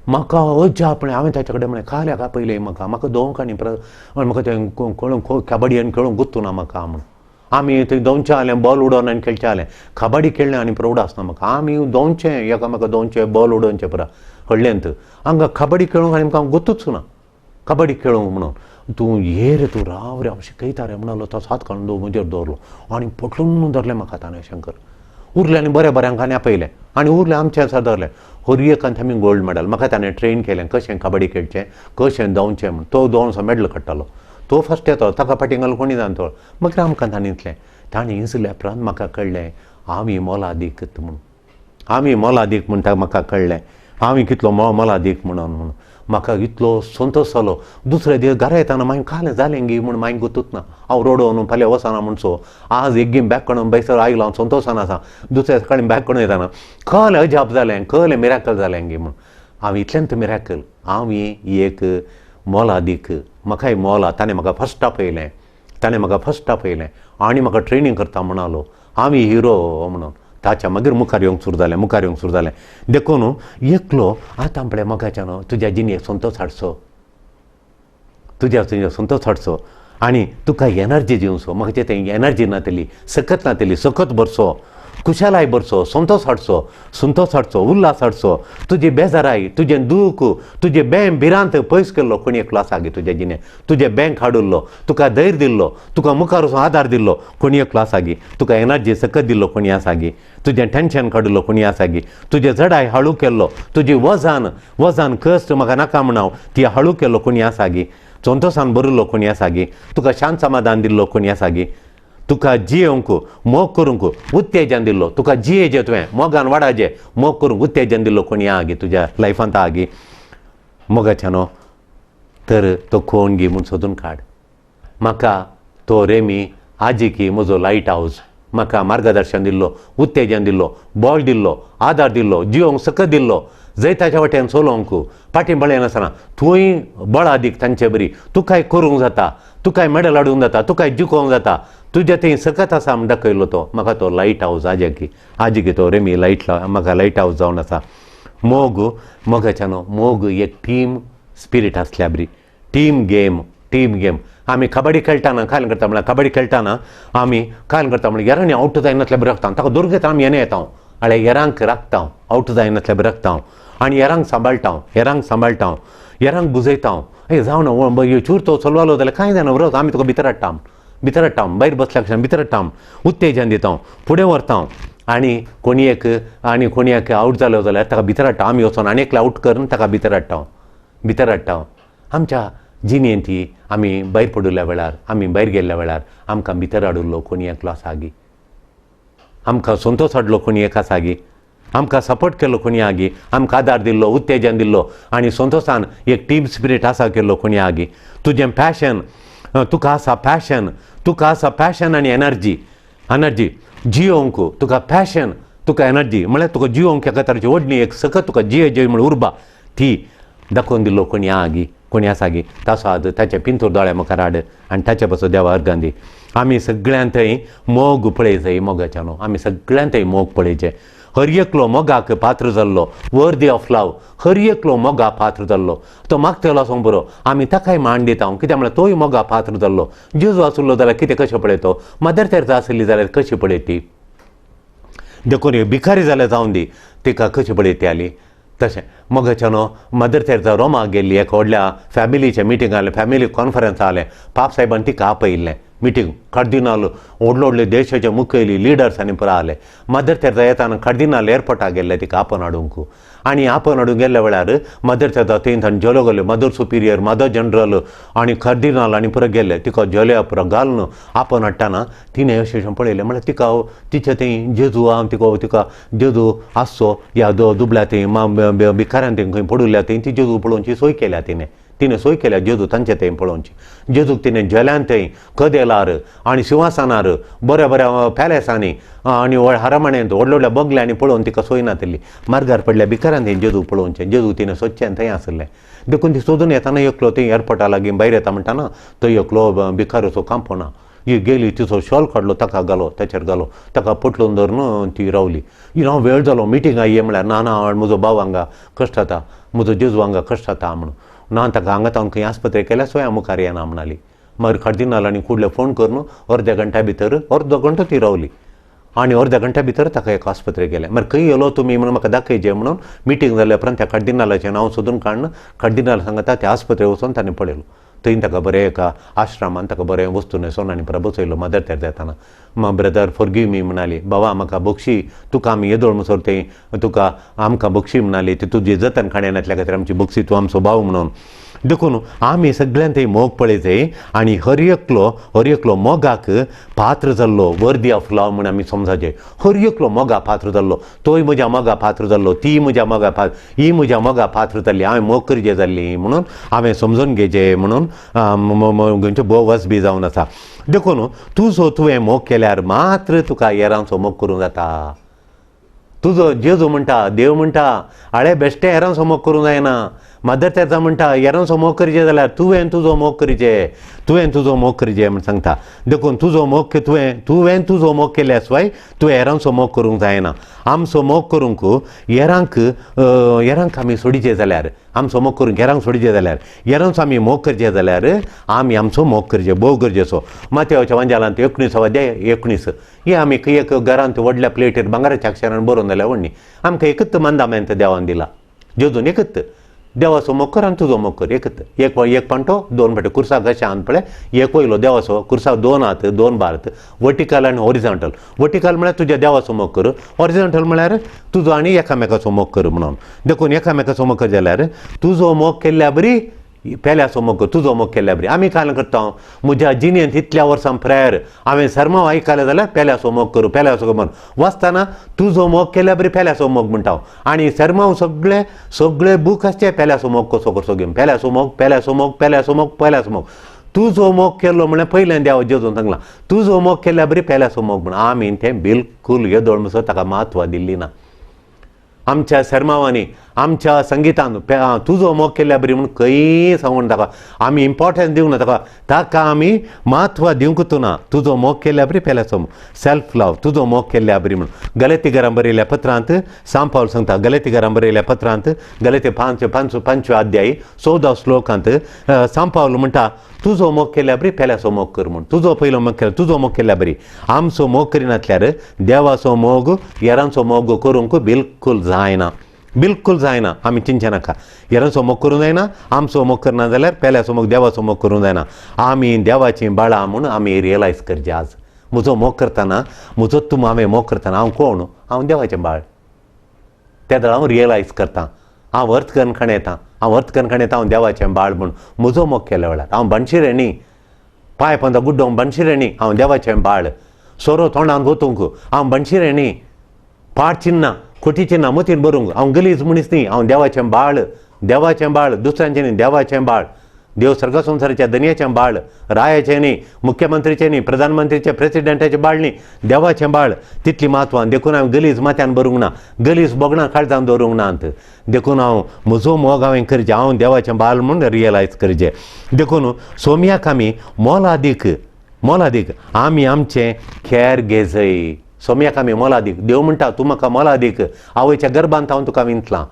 म्हाका अज्जा आपणें हांवें ताचे कडेन म्हळें खाल्याक आपयलें म्हाका दोंक आनी म्हाका तें कबड्डी आनी खेळूंक गुत्तू ना म्हाका म्हणून आमी थंय 200 जालें बॉल उडोवन आनी खेळचें जालें कबड्डी खेळ्ळें आनी पुरो उडास ना म्हाका आमी 200 एकामेका 200 बॉल उडोवचें पुरो हळ्ळेंत हांगा कबड्डी खेळूंक आनी आमकां गुत्तूच ना कबड्डी खेळूंक म्हणून तूं ये रे तूं राव रे अशें कयता रे म्हणलो तो हात काडून म्हजेर दवरलो आनी पटलून धरलें म्हाका ताणें शंकर उरलें आनी बऱ्यांक आनी आपयलें आनी उरलें आमचें आसा धरलें हरयेकांत आमी गोल्ड मेडल म्हाका ताणें ट्रेन केलें कशें कबड्डी खेळचें कशें धांवचें म्हण तो धांवन मेडल काडटालो तो फस्ट येतो ताका फाटीं घालून कोणी जावन तो मागीर आमकां ताणें इतलें ताणें इजल्या उपरांत म्हाका कळ्ळें आमी मोलादीक म्हूण आमी मोलादीक म्हणटा म्हाका कळ्ळें आमी कितलो मोलादीक म्हणून म्हाका इतलो संतोश जालो दुसरे दीस घरा येताना मागीर काल जालें गी म्हूण मागीर गुतूच ना हांव रोडोवन फाल्यां वचना म्हणसो आज एक गेम बॅक करून बैसर आयलो हांव संतोशान आसा दुसऱ्या सकाळीं बॅक करून येताना कळ्ळें अजाप जालें कळ्ळें मिराकल जालें गी म्हूण हांव इतलेंत मिराकल आमी एक मोलादीक म्हाकाय मोला ताणें म्हाका फर्स्ट आपयलें आनी म्हाका ट्रेनींग करता म्हणालो आमी हिरो म्हणून ताच्या मागीर मुखार येवंक सुरू जालें देखून एकलो आतां पळय मोगाच्यान तुज्या जिणेक संतोश हाडचो आनी तुका एनर्जी दिवचो म्हाका तें एनर्जी नातली सकत भरचो खुशालाय भरचो संतोश हाडचो उल्हास हाडचो तुजी बेजाराई तुजें दूख तुजें भिरांत पयस केल्लो कोणी एकलो आसा गे तुज्या जिणें तुजें बँक हाडुल्लो तुका धैर्य दिल्लो तुका मुखार वचून आदार दिल्लो कोणी एकलो आसा गे तुका एनर्जी सकत दिल्लो कोणी आसा गे तुजें टेन्शन काडिल्लो कोणी आसा गे तुजें जडाय हळू केल्लो तुजी वजन कश्ट म्हाका नाका म्हणाव ती हळू केल्लो कोणी आसा गे संतोशान भरिल्लो कोणी आसा गे तुका शांत समाधान दिल्लो कोणी आसा गे तुका जियोंक मोग करूंक उत्तेजन दिल्लो तुका जियेचें तुवें मोगान वाडाचें मोग करूंक उत्तेजन दिल्लो कोणी आहा गे तुज्या लायफांत आहा गे मोगाच्यानो तर तो कोण गे म्हूण सोदून काड म्हाका तो रेमी आजिकी म्हजो लायट हावज म्हाका मार्गदर्शन दिल्लो उत्तेजन दिल्लो बळ दिल्लो आदार दिल्लो जियोंक सकत दिल्लो जैताच्या वाटेन चलोवंक फाटीं नासतना थंय बळ अदीक तांचे बरी तुकाय करूंक जाता तुकाय मेडल हाडूंक जाता तुकाय जिखोवंक जाता तुज्या थंय सकत आसा म्हण दाखयलो तो म्हाका तो लायट हावज आजिकी तो रेमी म्हाका लायट हावज जावन आसा मोगाच्यानो मोग एक टीम स्पिरीट आसल्या बरी टीम गेम आमी कबड्डी खेळटाना काय करता म्हळ्यार कबड्डी खेळटाना आमी काय करता म्हळ्यार येरांनी आवट जायनासल्या बरी राखता ताका दूर घेता आमी येना येता आळे येरांक राखता आवट जायनासल्या बरी राखता आनी येरांक सांबाळटा येरांक बुजयता हे जावन चूर तो चलवालो जाल्यार कांय जायना बरो आमी तुका भितर हाडटा भायर बसल्या क्षण भितर हाडटा उत्तेजन दिता फुडें व्हरता आनी कोणी एक आवट जालो जाल्यार ताका भितर हाडटा आमी वचोन आनी एकल्या आवट करून ताका भितर हाडटा आमच्या जिणेंत आमी भायर पडिल्ल्या वेळार आमी भायर गेल्ल्या वेळार आमकां भितर हाडुल्लो कोणी एकलो आसा गे आमकां संतोश हाडलो कोणी एक आसा गे आमकां सपोर्ट केल्लो कोणी आहा गे आमकां आदार दिल्लो उत्तेजन दिल्लो आनी संतोशान एक टीम स्पिरीट आसा केल्लो कोणी आहा गे तुजें पॅशन तुका आसा पॅशन आनी एनर्जी जियोंक तुका पॅशन तुका एनर्जी म्हळ्यार तुका जियोंक एका तरेची ओडणी एक सकत तुका जिये म्हण उर्बा ती दाखोवन दिल्लो कोणी आहा गे कोणी आसा गे ताचो आज ताचे पिंतूर दोळे मुखार हाड आनी ताचे पासून देवा अर्गां दी आमी सगळ्यांत थंय मोग पळय मोगाच्यानो आमी सगळ्यांत थंय मोग पळयचें हर एकलो मोगाक पात्र जाल्लो वर्दी ऑफ लव हर एकलो मोगा पात्र जाल्लो तो मागतलो आसूंक बरो आमी ताकाय मान दिता कित्याक म्हळ्यार तोय मोगा पात्र जाल्लो जेजू आसलो जाल्यार कितें कशें पळय तो मदर तेरेसा आसली जाल्यार कशी पळय ती देखून भिकारी जाल्यार जावन दी तिका कशी पळय ती आली तशें मोगाच्यानो मदर तेरेसा रोमाक गेल्ली एका व्हडल्या फॅमिलीच्या मिटींग जालें फॅमिली कॉन्फरन्स जालें पाप साहेबान तिका आपयिल्लें मिटींग कार्दिनाल व्हडले देशाचे मुखेली लिडर्सांनी पुरो आले मदर तेरेसा येताना कार्दिनाल एअरपोर्टाक गेल्ले तिका आपन हाडूंक आनी आपन हाडूंक गेल्ल्या वेळार मदर तेरेसा थंय ताणें जेलो गेले मदर सुपिरियर मदर जनरल आनी कार्दिनाल आनी पुरो गेले तिका जेल्या पुरो घालून आपन हाडटाना तिणें अशें पळयलें म्हळ्यार तिका तिचे थंय जेजू तिका जेजू आसचो ह्या दुबळ्या थंय भिकाऱ्यान थंय खंय पडुल्ल्या थंय ती जेजू पळोवची सोय केल्या तिणें सोय केल्या जेजू तांचे थंय पळोवची जेजूक तिणें जेल्यांत थंय कदेलार आनी सिंहासनार बऱ्या पॅलेसांनी आनी हरमणेंत व्हडल्या बंगल्यांनी पळोवन तिका सोय नातली मार्गार पडल्या भिकाऱ्यान थंय जेजू पळोवचें जेजू तिणें सोदचें थंय आसलें देखून ती सोदून येताना एकलो थंय एअरपोर्टा लागीं भायर येता म्हणटाना तो एकलो भिकाऱ्याचो कांपना ही गेली तिचो शॉल काडलो ताका घालो ताचेर घालो ताका पटलून धरून ती रावली हांव वेळ जालो मिटिंगाक ये म्हळ्यार ना म्हजो भाव हांगा कश्ट जाता म्हजो जेजू हांगा कश्ट जाता म्हणून ना ताका हांगा तावन खंय आस्पत्रे केल्या सोय मुखार येना म्हणली मागीर कार्दिनालांनी फुडले फोन करून अर्द्या घंटा भितर अर्दो घंटो ती रावली आनी अर्ध्या घंटा भितर ताका एक आस्पत्रेक गेले मागीर खंय येलो तुमी म्हणून म्हाका दाखयचे म्हणून मिटींग जाल्या उपरांत त्या कार्डिनालाचें नांव सोदून काडून कार्डिनाल सांगता त्या आस्पत्रेक वचून ताणें पळयलो थंय ताका बरें एका आश्रमान ताका बरें वस्तू न्हेसोवन आनी परत बसयलो मदर तेरेसा येताना ब्रदर फॉरगिव मी म्हणाली बाबा म्हाका बक्षी तुका आमी येदोळ म्हणसर तें तुका आमकां बक्षी म्हणाली ती तुजी जतन खाण्यातल्या खातीर आमची बक्षी तूं आमचो भाव म्हणून देखून आमी सगळ्यान थंय मोग पळयतय आनी हर एकलो मोगाक पात्र जाल्लो वर्दी ऑफ लव म्हण आमी समजाचें हर एकलो मोगा पात्र जाल्लो तोय म्हज्या मोगा पात्र जाल्लो ती म्हज्या मोगा ही म्हज्या मोगा पात्र जाल्ली हांवें मोग करचें जाल्ली म्हणून हांवें समजून घेवचें म्हणून गोंयचे बोवस बी जावन आसा देखून तुवें मोग केल्यार मात्र तुका हेरांचो मोग करूंक जाता तुजो जेजू म्हणटा देव म्हणटा आळे बेश्टे हेरांचो मोग करूंक जायना मदर तेरेसा म्हणटा हेरांचो मोग करचें जाल्यार तुवें तुजो मोग करचें म्हण सांगता देखून तुजो मोग तुवें तुजो मोग केल्या शिवाय तुवें हेरांचो मोग करूंक जायना आमचो मोग करूंक हेरांक आमी सोडिचें जाल्यार आमचो मोग करूंक हेरांक सोडिचें जाल्यार हेरांचो आमी मोग करचें जाल्यार आमी आमचो मोग करचें भोव गरजेचो मातयेच्या वांजालांत 19 हे आमी एक घरांत व्हडल्या प्लेटीर भांगराच्या अक्षरान बरोवन जाल्यार व्हडणी आमकां एकच मंदामेंत देवान दिला जेजून एकच देवाचो मोग कर आनी तुजो मोग कर एक पांटो 2 फावटी कुर्साक अशें आन पळय एक वयलो देवाचो कुर्साक 2 हात 2 बार्थ वर्टिकल आनी हॉरिझॉन्टल वर्टिकल म्हळ्यार तुज्या देवाचो मोग कर हॉरिझॉन्टल म्हळ्यार तुजो आनी एकामेकाचो मोग कर म्हणून देखून एकामेकाचो मोग कर जाल्यार तुजो मोग केल्ल्या बरी पेल्याचो मोग कर तुजो मोग केल्ल्या बरी आमी काय करता म्हज्या जिणेंत इतल्या वर्सां प्रेयर हांवें सर्मांव आयकलें जाल्यार पेल्याचो मोग करूं पेल्याचो म्हणून वाचतना तुजो मोग केल्ल्या बरी पेल्याचो मोग म्हणटा आनी सर्मांव सगळे बूक आसचे पेल्याचो मोग कसो करचो घेवन पेल्याचो मोग तुजो मोग केल्लो म्हळ्यार पयलें देव जेजून सांगलां तुजो मोग केल्ल्या बरी पेल्याचो मोग म्हणून आमी तें बिलकूल येदोळ म्हणसर ताका म्हत्व दिल्ली ना आमच्या सर्मांवांनी आमच्या संगितान तुजो मोग केल्ल्या बरी म्हणून खंयी सांगून ताका आमी इम्पॉर्टन्स दिवंक ना ताका आमी म्हत्व दिवंकूच ना तुजो मोग केल्ल्या बरी पेल्याचो मोग सेल्फ लव तुजो मोग केल्ल्या बरी म्हणून गलतीकारांक बरयल्ल्या पत्रांत सांत पावल सांगता गलतीकारांक बरयल्ल्या पत्रांत गलती 5 अध्याय 14 श्लोकांत सांत पावल म्हणटा तुजो मोग केल्ल्या बरी पेल्याचो मोग कर म्हूण तुजो मोग केल्ल्या बरी आमचो मोग करिनातल्यार देवाचो मोग हेरांचो मोग करूंक बिलकूल जायना आमी चिंतचे नाका हेरांचो मोग करूंक जायना आमचो मोग करना जाल्यार पेल्याचो मोग देवाचो मोग करूंक जायना आमी देवाचीं बाळां म्हूण आमी रियलायज करचें आज म्हजो मोग करतना हांवें मोग करतना हांव कोण हांव देवाचें बाळ त्या दळा हांव रियलायज करतां हांव अर्थ कणखण येता हांव देवाचें बाळ म्हूण म्हजो मोग केल्या वेळार हांव बनशिरे न्ही पांय पंदा गुड्डोवंक बनशिरे न्ही हांव देवाचें बाळ सोरो तोंडान गोतूंक हांव बनशिरे न्ही पाड चिन्ना खोटी चिन्ना मतीन बरोवंक हांव गलीज मनीस न्ही हांव देवाचें बाळ दुसऱ्यांचें न्ही देवाचें बाळ देव सर्ग संवसाराच्या दुनियेचें बाळ रायाचें न्ही मुख्यमंत्रीचें न्ही प्रधानमंत्रीचें प्रेसिडेंटाचें बाळ न्ही देवाचें बाळ तितली म्हत्वान देखून हांवें गलीज माथ्यान बरोवंक ना गलीज बोगणां काळजान दवरूंक ना देखून हांव म्हजो मोग हांवें करचें हांव देवाचें बाळ म्हूण रियलायज करचें देखून सोमयाक आमी मोलादीक आमी आमचें खेर घेजय सोमयाक आमी मोलादीक देव म्हणटा तूं म्हाका मोलादीक आवयच्या गर्भांत हांव तुका विंतलां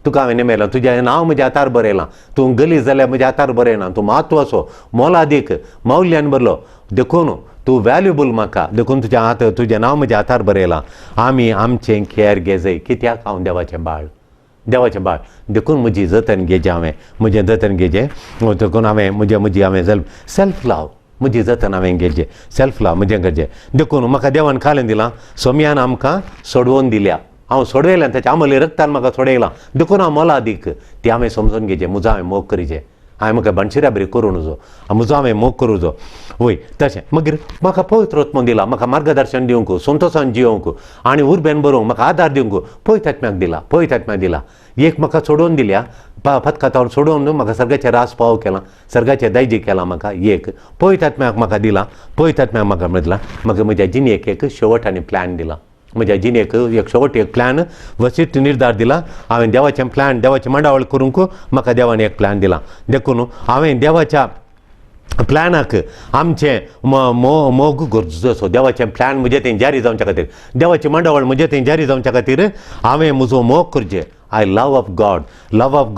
तुका हांवें नेमेलां तुजें नांव म्हज्या हातार बरयलां तूं गलीज जाल्यार म्हज्या हातार बरयलां तूं म्हत्वाचो मोलादीक मौल्यान बरलो देखून तूं वॅल्युबल म्हाका देखून तुजें नांव म्हज्या हातार बरयलां आमी आमचें खेर घेजय कित्याक हांव देवाचें बाळ देखून म्हजी जतन घेजें हांवें म्हजें जतन घेजें देखून हांवें सेल्फ लव म्हजी जतन हांवें घेवचें सेल्फ लव म्हजें करचें देखून म्हाका देवान कालें दिलां सोमयान आमकां सोडवून दिल्या हांव सोडयलें ताच्या आमले रक्तान म्हाका सोडयलां देखून हांव मोलादीक ती हांवें समजून घेवचें म्हजो हांवें मोग करचें हांवें म्हाका बनशिऱ्या बरी करूं नजो म्हजो हांवें मोग करूं जो वय तशें मागीर म्हाका पवित्र आत्मो दिला म्हाका मार्गदर्शन दिवंक संतोशान जियोंक आनी उर्बेन बरोवंक म्हाका आदार दिवंक पवित्र आत्म्याक दिला एक म्हाका सोडून दिल्या पथकातावर सोडून म्हाका सर्गाचें रास पाव केलां सर्गाचें दैजी केलां म्हाका एक पवित्र आत्म्याक म्हाका दिला पवित्र आत्म्याक म्हाका म्हटलां म्हाका म्हज्या जिणेक एक शेवट आनी प्लॅन दिला म्हज्या जिणेक एक शेवट एक प्लॅन वसिश्ठ निर्धार दिला हांवें देवाचें मंडावळ करूंक म्हाका देवान एक प्लॅन दिला देखून हांवें देवाच्या प्लॅनाक आमचें मोग गरजेचो देवाचें प्लॅन म्हजें तें जारी जावच्या खातीर देवाचें मंडावळ म्हजें तें जारी जावच्या खातीर हांवें म्हजो मोग करचें आय लव ऑफ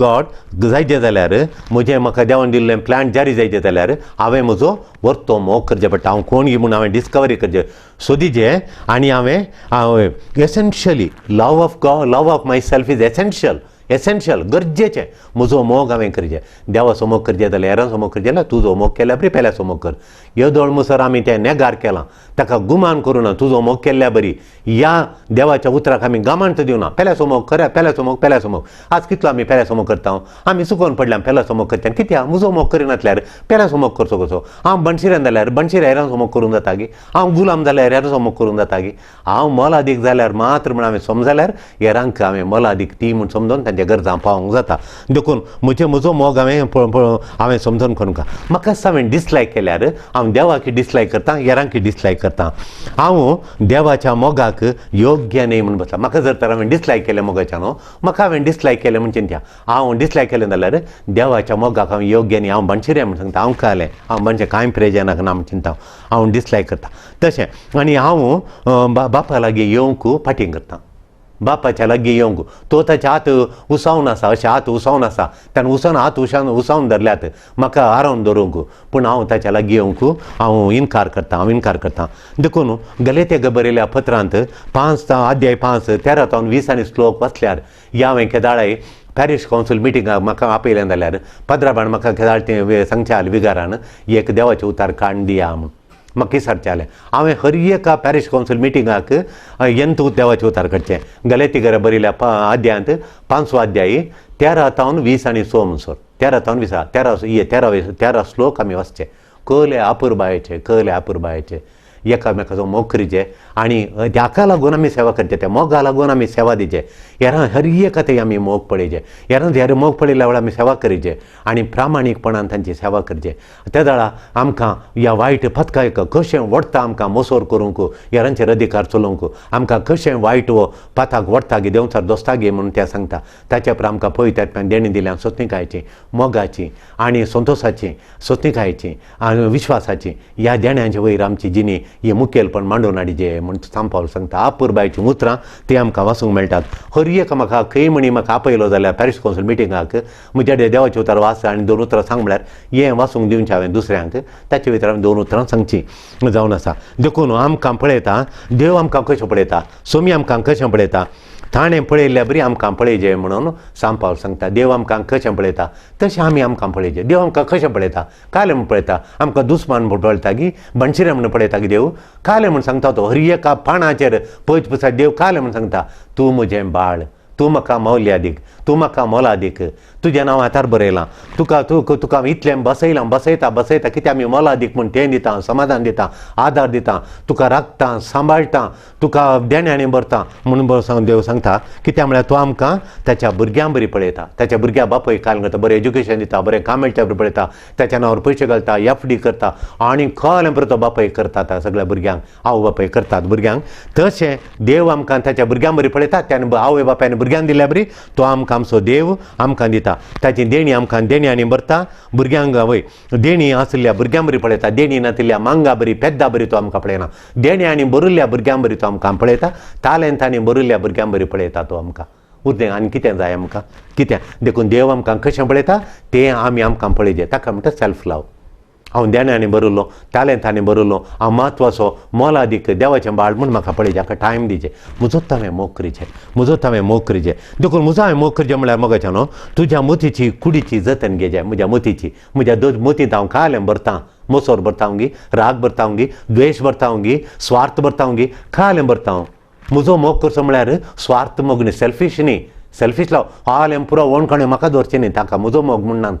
गॉड जायचें जाल्यार म्हजें म्हाका देवान दिल्लें प्लॅन जारी जायचें जाल्यार हांवें म्हजो वर्तो मोग करचें पडटा. हांव कोण म्हूण हांवें डिस्कवरी करचें सोदिचें आनी हांवें essentially love of my self is essential गरजेचें म्हजो मोग हांवें करचें. देवाचो मोग करचें जाल्यार हेरांचो मोग करचें जाल्यार तुजो मोग केल्या बरी पेल्याचो मोग कर. येदोळ मुसर आमी तें नेगार केलां ताका गुमान करूं ना. तुजो मोग केल्ल्या बरी ह्या देवाच्या उतराक आमी गामांत दिवना. पेल्याचो मोग करा, पेल्याचो मोग आज कितलो आमी पेल्याचो मोग करता. आमी चुकोवन पडल्यार पेल्याचो मोग करचें कित्याक म्हजो मोग करिनातल्यार पेल्याचो मोग करचो कसो. हांव बनशिऱ्यान जाल्यार बनशिऱ्या हेरांचो मोग करूंक जाता गी. हांव गुलाम जाल्यार हेरांचो मोग करूंक जाता गी. हांव मोलादीक जाल्यार मात्र म्हण हांवें समजल्यार हेरांक हांवें मोलादीक ती म्हूण समजून तांच्या गरजां पावोंक जाता. देखून म्हजो मोग हांवें समजून करूंक म्हाका हांवें डिसलायक केल्यार हांव देवाक डिसलायक करता, हेरांक डिसलायक करता. हांव देवाच्या मोगाक योग्य न्ही म्हूण बसता. म्हाका जर तर हांवें डिसलायक केलें मोगाच्यान म्हाका हांवें डिसलायक केलें म्हणजे त्या हांव डिसलायक केलें जाल्यार देवाच्या मोगाक हांव योग्य न्ही. हांव बनशिऱ्या म्हूण सांगता. हांव कळ्ळें हांव म्हणजे कांय प्रेजनाक ना म्हूण चिंता हांव डिसलायक करता तशें. आनी हांव बापा लागीं येवंक फाटीं करता. बापाच्या लागीं येवंक तो ताच्या हात उसावन आसा अशें हात उसावन आसा ताणें हात उसावन धरल्यात म्हाका आरोवन दवरूंक. पूण हांव ताच्या लागीं येवंक हांव इन्कार करता. देखून गलेते बरयल्या पत्रांत 5:13-20 श्लोक वाचल्यार ह्या हांवें केदाळे पॅरीश कावन्सील मिटिंगाक म्हाका आपयलें जाल्यार पद्राबाण म्हाका केदाळ तें सांगचें आल्या विगारान एक देवाचें उतार काडून दिया म्हूण म्हाका विचारचें जालें. हांवें हर एका पॅरीश कावन्सील मिटिंगाक देवाचें उतार करचें. गलेती बरयल्या अध्यायांत 5वो अध्याय 13-20 म्हणसर 13 श्लोक आमी वाचचे. कले अपुरबायेचे एकामेकाचो मोग करचे आनी हाका लागून आमी सेवा करचे. त्या मोगा लागून आमी सेवा दिवचे. हेरां हर एका थंय आमी मोग पळयचे. हेर मोग पळयल्या वेळार आमी सेवा करचे आनी प्रामाणीकपणान तांची सेवा करचे. त्या वेळा आमकां ह्या वायट पथकायक कशें वडटा आमकां मोसोर करूंक हेरांचेर अधिकार चलोवंक आमकां कशें वायट वो पथाक वडटा गे देंवचार दोस्ता गे म्हणून तें सांगता. ताच्या उपरांत आमकां पळयतात देणी दिल्या सोत्निकायची मोगाची आनी संतोशाची सोत्निकायेची आनी विश्वासाची ह्या देण्यांचे वयर आमची जिणी ही मुखेलपण मांडून हाडिचे म्हूण सांपावल सांगता. अपुरबायचीं उतरां ती आमकां वाचूंक मेळटात. हर एक म्हाका खंय म्हणी म्हाका आपयलो जाल्यार पॅरीश कावन्सील मिटिंगाक म्हज्या देवाचें उतार वाच आनी 2 उतरां सांग म्हळ्यार हें वाचूंक दिवचें हांवें दुसऱ्यांक. ताचे भितर हांवें 2 उतरां सांगचीं जावन आसा. देखून आमकां पळयता देव आमकां कशें पळयता, सोमी आमकां कशें पळयता, ताणें पळयल्ल्या बरी आमकां पळयचें म्हणून सांपावल सांगता. देव आमकां कशें पळयता तशें आमी आमकां पळयचें. देव आमकां कशें पळयता काले म्हूण पळयता. आमकां दुस्मान म्हूण पळयता गी बनशिऱ्या म्हूण पळयता गी देव काले म्हूण सांगता. तो हर एका पानाचेर पळयत पुसा देव काले म्हूण सांगता तूं म्हजें बाळ, तूं म्हाका मौल्यादीक, तूं म्हाका मोलादीक, तुजें नांव हातार बरयलां, तुका इतलें बसयता कित्याक आमी मोलादीक म्हूण तें दिता, समाधान दिता, आदार दिता, तुका राखता, सांबाळटा, तुका देण्यांनी भरता म्हणून देव सांगता. कित्याक म्हळ्यार तूं आमकां ताच्या भुरग्यां बरी पळयता. ताच्या भुरग्या बापय काल करता, बरें एज्युकेशन दिता, बरें काम मेळच्या बरें पळयता, ताच्या नांवार पयशे घालता, FD करता आनी खरें बरें तो बापय करता सगळ्या भुरग्यांक आवय बापय करतात भुरग्यांक. तशें देव आमकां ताच्या भुरग्यां बरी पळयता. त्यान आवय बापायन भुरग्यांक दिल्या बरी तो आमकां आमचो देव आमकां दिता. ताची देणी आमकां देण्यांनी भरता. भुरग्यांक वय देणी आसल्या भुरग्यां बरी पळयता. देणी नातिल्ल्या मांगा बरी पेद्दा बरी तो आमकां पळयना. देण्यांनी भरिल्ल्या भुरग्यां बरी तो आमकां पळयता. तालेंतांनी भरिल्ल्या भुरग्यां बरी पळयता तो आमकां. उरतें आनी कितें जाय आमकां कित्याक देखून देव आमकां कशें पळयता तें आमकां पळयचें. ताका म्हणटा सेल्फ लव. हांव देण्यांनी भरिल्लो, तालेंतांनी भरिल्लो, हांव म्हत्वाचो मोलादीक देवाचें बाळ म्हूण म्हाका पळयचें. हाका टायम दिचें. म्हजोच हांवें मोग करचें. देखून म्हजो हांवें मोग करचें म्हळ्यार मोगाचें न्हू तुज्या मोतीची कुडीची जतन घेवचें. म्हज्या मोतींत हांव कालें भरतां, मोसोर भरतां गी, राग भरतां गी, द्वेश भरतां गी, स्वार्थ भरतां गी, कालें भरतां. म्हजो मोग करचो म्हळ्यार स्वार्थ मोग न्ही, सेल्फीश न्ही. सेल्फीश लाव हालें पुरो वणकोणें म्हाका दवरचें न्ही. ताका म्हजो मोग म्हणनात.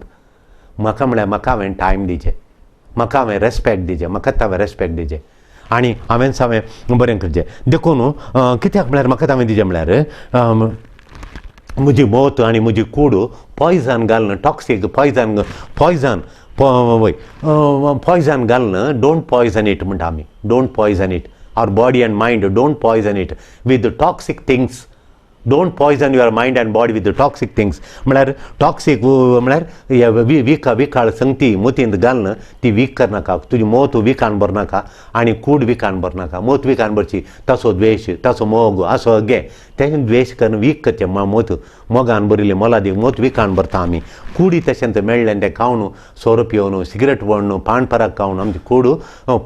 म्हाका म्हळ्यार म्हाका हांवें टायम दिचें, म्हाका हांवें रेस्पेक्ट दिचें, म्हाकाच हांवें रेस्पेक्ट दिचें आनी हांवें बरें करचें. देखून कित्याक म्हळ्यार म्हाका हांवें दिचें म्हळ्यार म्हजी मोत आनी म्हजी कूड पॉयझन घालना, टॉक्सीक पॉयझन घालना. डोंट पॉयझन इट म्हणटा आमी. Don't poison it. Our body and mind don't poison it with toxic things. Don't poison your mind and body with toxic things. म्हळ्यार टॉक्सीक म्हळ्यार विकाळ संगती मोतींत घालना. ती वीक करनाका. तुजी मोत विकान भरनाका आनी कूड विकान भरनाका. मोत विकान भरची तसो द्वेश, तसो मोग असो घे तें द्वेश करून वीक करचें मोत मोगान बरिल्लें मोलादीक मोत विकान भरता आमी कुडी तशेंच मेळ्ळें तें खावन सोरो पिवन सिगरेट व्हरून पान पराग खावन आमची कूड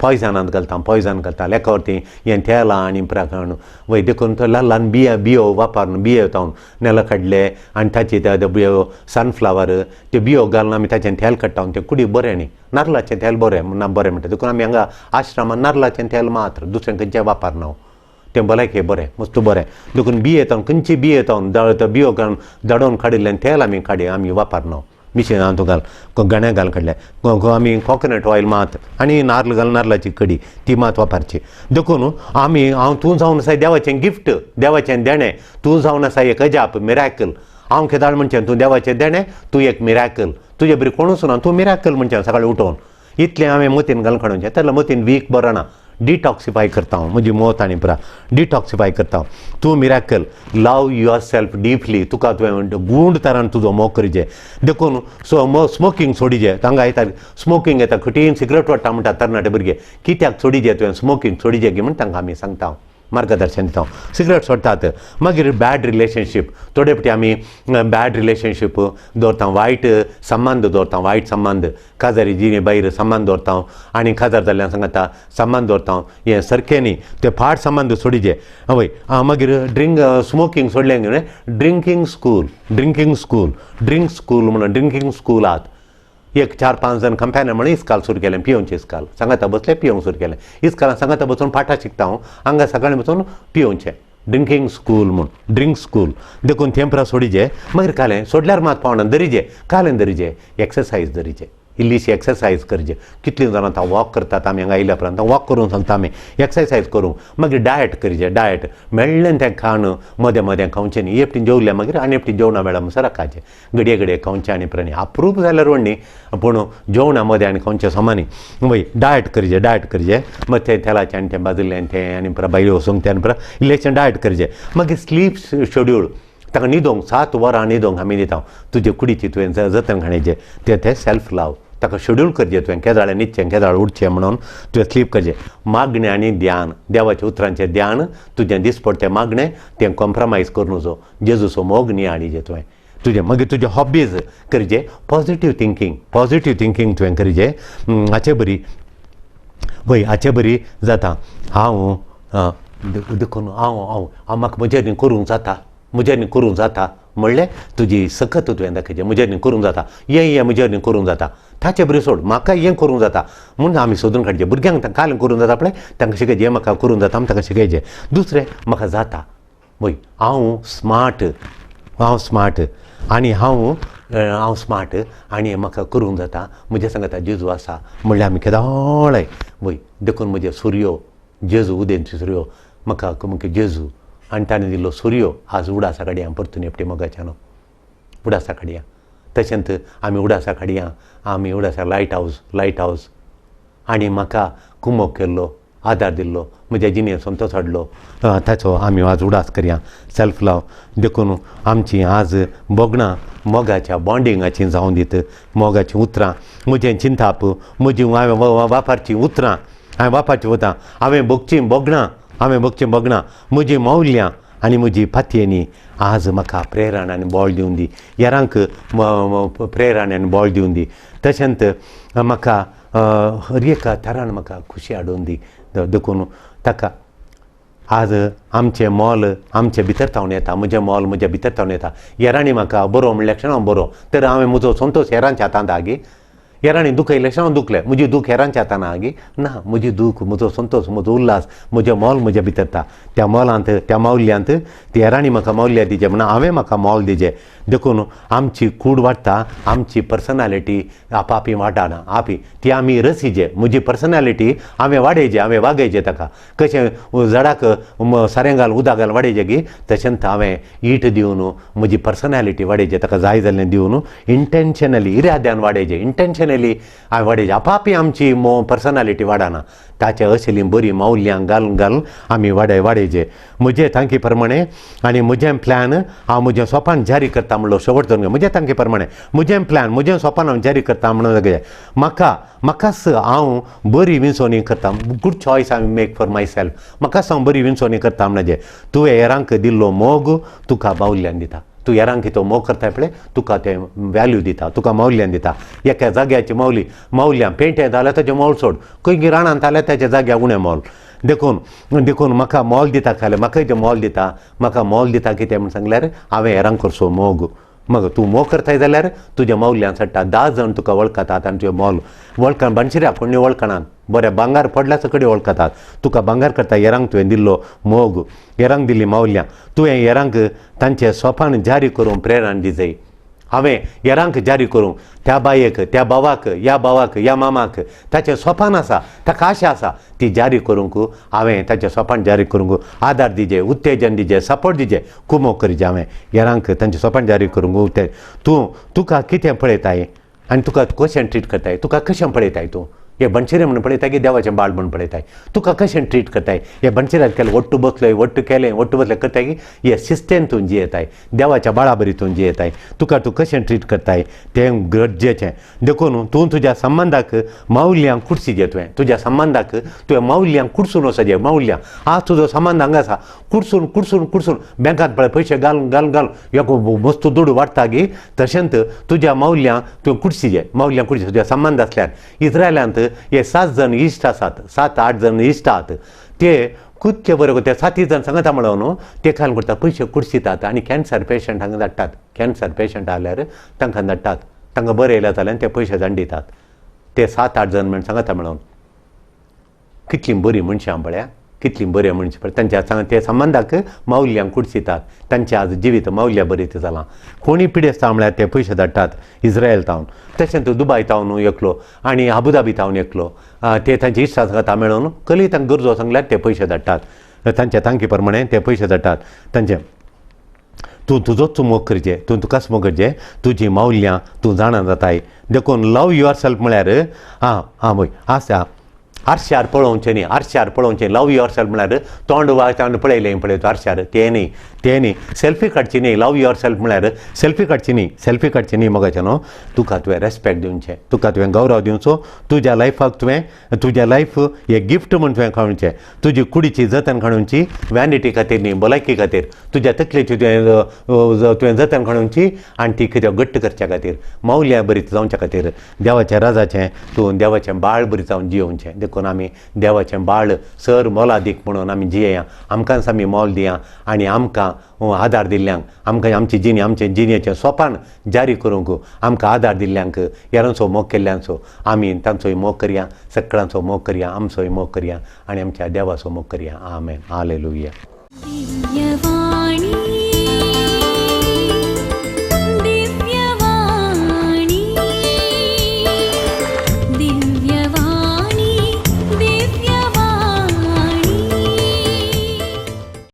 पॉयजनांत घालता लेकावरती हें तेलां आनी प्रकाण वय देखून तो ल्हान ल्हान बियो वापरून बियो तावन नेला काडले आनी ताची बियो सनफ्लावर त्यो बियो घालून आमी ताचें तेल काडटा तें कुडी बरें न्ही नारळाचें तेल बरें म्हणटा देखून आमी हांगा आश्रमांत नारळाचें तेल मात्र दुसरें खंयचें वापरना तें भलायके बरें मस्त बरें देखून बिये येता खंयची बिये येता बियो घालून दडोवन काडिल्लें तेल आमी वापरना मिशिनांत घाल गण्या घाल काडलें आमी कोकोनट ऑयल मात आनी नारळ घाल नारळाची कडी ती मात वापरची देखून तूं जावन आसा देवाचें गिफ्ट देवाचें देणें तूं जावन आसा एक अजाप मिराकल हांव केदाळ म्हणचें तूं देवाचें देणें तूं एक मिराकल तुजे बरी कोणूच ना तूं मिराकल म्हणचें सकाळीं उठोवन इतलें हांवें मतीन घालून काडूचें तेन्ना मतीन वीक बरो ना डिटॉक्सिफाय करता हांव म्हजी मोत आनी पुरा डिटॉक्सिफाय करता तूं miracle love your self deeply तुका तुवें गूंड तरान तुजो मोग करिचें देखून स्मोकींग सोडिचें तांकां येता स्मोकींग येता खटीन सिगरेट वाडटा म्हणटा तरणाटे भुरगे कित्याक सोडिचें तुवें स्मोकींग सोडिचें गी म्हण तांकां आमी सांगता मार्गदर्शन दिता सिगरेट सोडतात मागीर बॅड रिलेशनशीप थोडे फावटी आमी बॅड रिलेशनशीप दवरता वायट संबंद दवरता वायट संबंद काजारी जिणे भायर संबंद दवरता आनी काजार जाल्ल्यान सांगता संबंद दवरता हें सारकें न्ही ते फाट संबंद सोडिचे हय मागीर स्मोकींग सोडलें ड्रिंकींग स्कूल म्हणून ड्रिंकींग स्कूल आहात एक 4-5 जण कंपॅनियन म्हणून इस्काल सुरू केलें पियोवचें इस्काल सांगाता बसलें पियोवंक सुरू केलें इस्कालान सांगाता बसून पाठां शिकता हांव हांगा सकाळीं बसून पियोवचें ड्रिंकींग स्कूल म्हूण ड्रिंक स्कूल देखून तेंपरा सोडिचें मागीर कालें सोडल्यार मात पावना धरिचें कालें धरिचें एक्सरसायज धरिचें इल्लीशी एक्सरसायज करचें कितलीं जाणां आतां वॉक करतात आमी हांगा येयल्या उपरांत वॉक करूंक सांगता आमी एक्सरसायज करूंक मागीर डायट करचें डायट मेळ्ळें तें खाण मदें मदें खावचें न्ही एकटीं जेवलें मागीर आनी एकटीं जेवणा वेळा म्हणसर खाचें घडये घडये खावचें आनी प्राणी अप्रूप जाल्यार व्हडणी पूण जेवणा मदें आनी खावचें समानी वय डायट करचें मागीर तें तेलाचें आनी तें बाजिल्लें तें आनी पुरा भायली वचूंक तें पुरा इल्लेशें डायट करचें मागीर स्लीप शेड्यूल ताका न्हिदोंक 7 वरां न्हिदोंक आमी दिता तुजे कुडीची तुवें जतन घाणेचें तें सेल्फ लव ताका शेड्यूल करचें तुवें केदाळें न्हिदचें केदाळ उठचें म्हणून तुवें स्लीप करचें मागणें आनी ध्यान देवाच्या उतरांचें ध्यान तुजें दिसपडटें मागणें तें कॉम्प्रमायज करूं नजो जेजूचो मोग न्ही हाडिचें तुवें मागीर तुजे हॉबीज करचें पॉजिटीव थिंकींग तुवें करचें हाचे बरी जाता हांव देखून हांव म्हाका म्हजेर करूंक जाता म्हणलें तुजी सकत तुवें दाखयचें म्हजेर करूंक जाता हें म्हजेर करूंक जाता ताचे बरें सोड म्हाका हें करूंक जाता म्हूण आमी सोदून काडचें भुरग्यांक तांकां काल करूंक जाता पळय तांकां शिकयचें हें म्हाका करूंक जाता आमी ताका शिकयचें दुसरें म्हाका जाता वय हांव स्मार्ट आनी हांव स्मार्ट आनी म्हाका करूंक जाता म्हजे सांगता जेजू आसा म्हणल्यार आमी केदाळय वय देखून म्हजे सूर्यो जेजू उदेंचो सूर्यो म्हाका जेजू आनी ताणें दिल्लो सूर्यो आज उडासा काडया परतून एपटी मोगाच्यान उडासा काडया तशेंच आमी उडासा काडया आमी उडासा लायट हावस आनी म्हाका कुमोग केल्लो आदार दिल्लो म्हज्या जिणेंत संतोश हाडलो ताचो आमी आज उडास करया सेल्फ लव देखून आमची आज बोगणां मोगाच्या बॉन्डिंगाची जावं दीत मोगाचीं उतरां म्हजें चिंताप म्हजीं हांवें वापरचीं उतरां हांवें वापरचीं वतां हांवें भोगचीं बोगणां म्हजीं मौल्यां आनी म्हजी फातयेनी आज म्हाका प्रेरण आनी बळ दिवन दी हेरांक प्रेरण आनी बळ दिवन दी तशेंच म्हाका हर एका तरान म्हाका खुशी हाडून दी देखून ताका आज आमचें मोल आमचे भितर तावन येता म्हजें मोल म्हज्या भितर तावन येता हेरांनी म्हाका बरो म्हणल्या क्षणां बरो तर हांवें म्हजो संतोश हेरांच्या हातांत आगी हेरांनी दुख येयलें क्षणां दुखलें म्हजी दूख हेरांच्या हातान आगी ना म्हजी दूख म्हजो संतोश म्हजो उल्हास म्हजें मोल म्हज्या भितर त्या मोलांत त्या मौल्यांत ती हेरांनी म्हाका मौल्य दिचें म्हणून हांवें म्हाका मोल दिचें देखून आमची कूड वाडटा आमची पर्सनॅलिटी आपापी वाडना आपी ती आमी रसिचे म्हजी पर्सनॅलिटी हांवें वाडयचें हांवें वागयचें ताका कशें झाडाक सारें घाल उदक घाल वाडयचें की तशेंच हांवें ईट दिवन म्हजी पर्सनॅलिटी वाडयचें ताका जाय जाल्लें दिवन इंटेन्शनली इराद्यान वाडयचें इंटेन्शनली इंटरनली वाडयचे आपापी आमची पर्सनालिटी वाडना ताचे असली बरी मौल्यांक घालून घालून आमी वाडयचे म्हजे तांकी प्रमाणे आनी म्हजें प्लॅन हांव म्हजें स्वपान जारी करता म्हणलो शेवट जावन म्हजे तांकी प्रमाणे म्हजें प्लॅन म्हजें स्वपान हांव जारी करता म्हणून म्हाकाच हांव बरी विंचोवणी करता गूड चॉयस हांव मेक फॉर माय सेल्फ म्हाकाच हांव बरी विंचोवणी करता म्हणजे तुवें हेरांक दिल्लो मोग तुका बावल्ल्यान दिता तूं हेरांक कितें मोग करताय पळय तुका तें वॅल्यू दिता तुका मौल्ल्यान दिता एका जाग्याची मौल्ल्यां पेंटे जाल्यार ताचें मोल सोड खंय रानांत जाल्यार ताच्या जाग्याक उणें मोल देखून म्हाका मोल दिता खाल्यार म्हाकाय तें मोल दिता म्हाका मोल दिता कितें म्हण सांगल्यार हांवें हेरांक करचो मोग मग तूं मोग करताय जाल्यार तुज्या मौल्ल्यान सडटा 10 जाण तुका वळखतात आनी तुजें मोल वळखण बनशिऱ्या कोणी वळखणात बरें भांगार पडल्या सकडी वळखतात तुका भांगार करता हेरांक तुवें दिल्लो मोग हेरांक दिल्ली मौल्ल्यां तुवें हेरांक तांचे स्वपान जारी करूंक प्रेरण दिजय हांवें हेरांक जारी करूंक त्या बायेक त्या भावाक ह्या मामाक ताचें स्वपान आसा ताका आशा आसा ती जारी करूंक हांवें ताचें स्वपान जारी करूंक आदार दिजे उत्तेजन दिजे सपोर्ट दिजे खूब मोग करीचे हांवें हेरांक तांचें स्वपान जारी करूंक तुका कितें पळयताय आनी तुका कशें ट्रीट करताय तुका कशें पळयताय तूं हे बनशिरे म्हणून पळयताय की देवाचें बाळ म्हणून पळयताय तुका कशें ट्रीट करताय हे बनशिऱ्याक केलें वट्टू बसलोय वट्टू केलें वट्टू बसलें करताय की हे शिस्तेन तूं जियेताय देवाच्या बाळा बरी तूं जियेताय तुका तूं कशें ट्रीट करताय तें गरजेचें देखून तूं तुज्या संबंदाक मौल्यांक कुडसीजे तुज्या संबंदाक तुवें मौल्यांक कुडसून वचजे मौल्यांक आज तुजो संबंद हांगा आसा कुडसून बँकांत पळय पयशे घालून एक वस्तू दूड वाडटा गी तशेंच तुज्या मौल्यांक तुवें कुडसीजे मौल्यांक कुडसी तुज्या संबंद आसल्यार इस्रायलांत हे 7 जण इश्ट आसात 7-8 जण इश्ट आहात ते खुदचे बरोबर ते 7 जण सांगता म्हणून ते खाल करता पयशे कुडसितात आनी कॅन्सर पेशंट हांगा धाडटात कॅन्सर पेशंट आल्यार तांकां धाडटात तांकां बरें येयल्या जाल्यार ते पयशे जाण ते 7-8 जण म्हण सांगता म्हणून कितलीं बरीं मनशां पळया कितलीं बरें मनशां पळय तांच्या ते संबंदाक मौल्यांक कुडसितात तांचें आज जिवीत मौल्य बरीं ते जालां कोणी पिडेस्ता म्हळ्यार ते पयशे धाडटात इस्रायल तावन तशेंच दुबय तावन एकलो आनी अबुधाबी तावन एकलो ते तांचे इश्टा सांगता मेळून कली तांकां गरजो सांगल्यार ते पयशे धाडटात तांच्या तांकी प्रमाणे ते पयशे धाडटात तांचे तूं तुजोच मोग करचें तूं तुकाच मोग करचें तुजीं मौल्यां तूं जाणा जाताय देखून लव युअर सेल्फ म्हळ्यार पळय आसा आरश्यार पळोवचें लव युअर सेल्फ म्हळ्यार तोंड वाचून पळयलें तूं आरश्यार तें न्ही सेल्फी काडची न्ही लव युअर सेल्फ म्हळ्यार सेल्फी काडची न्ही मोगाचें न्हू तुका तुवें रेस्पेक्ट दिवचें तुका तुवें गौरव दिवचो तुज्या लायफाक तुज्या लायफ हें गिफ्ट म्हूण तुवें खावचें तुजी कुडीची जतन काडूची वॅनिटी खातीर न्ही भलायकी खातीर तुज्या तकलेची तुवें जतन काडूची आनी ती कितें घट्ट करच्या खातीर मौल्यां बरी जावच्या खातीर देवाच्या राजाचें तूं देवाचें बाळ बरी जावन जियोवचें देखून आमी देवाचें बाळ सर मोलादीक म्हणून आमी जियेया आमकांच आमी मोल दिया आनी आमकां आदार दिल्ल्यांक आमकां आमचें जिणेचें स्वपान जारी करूंक आमकां आदार दिल्ल्यांक हेरांचो मोग केल्ल्यांचो आमी तांचोय मोग करया सगळ्यांचो मोग करया आमचोय मोग करया आनी आमच्या देवाचो मोग करया आमेन हालेलुया.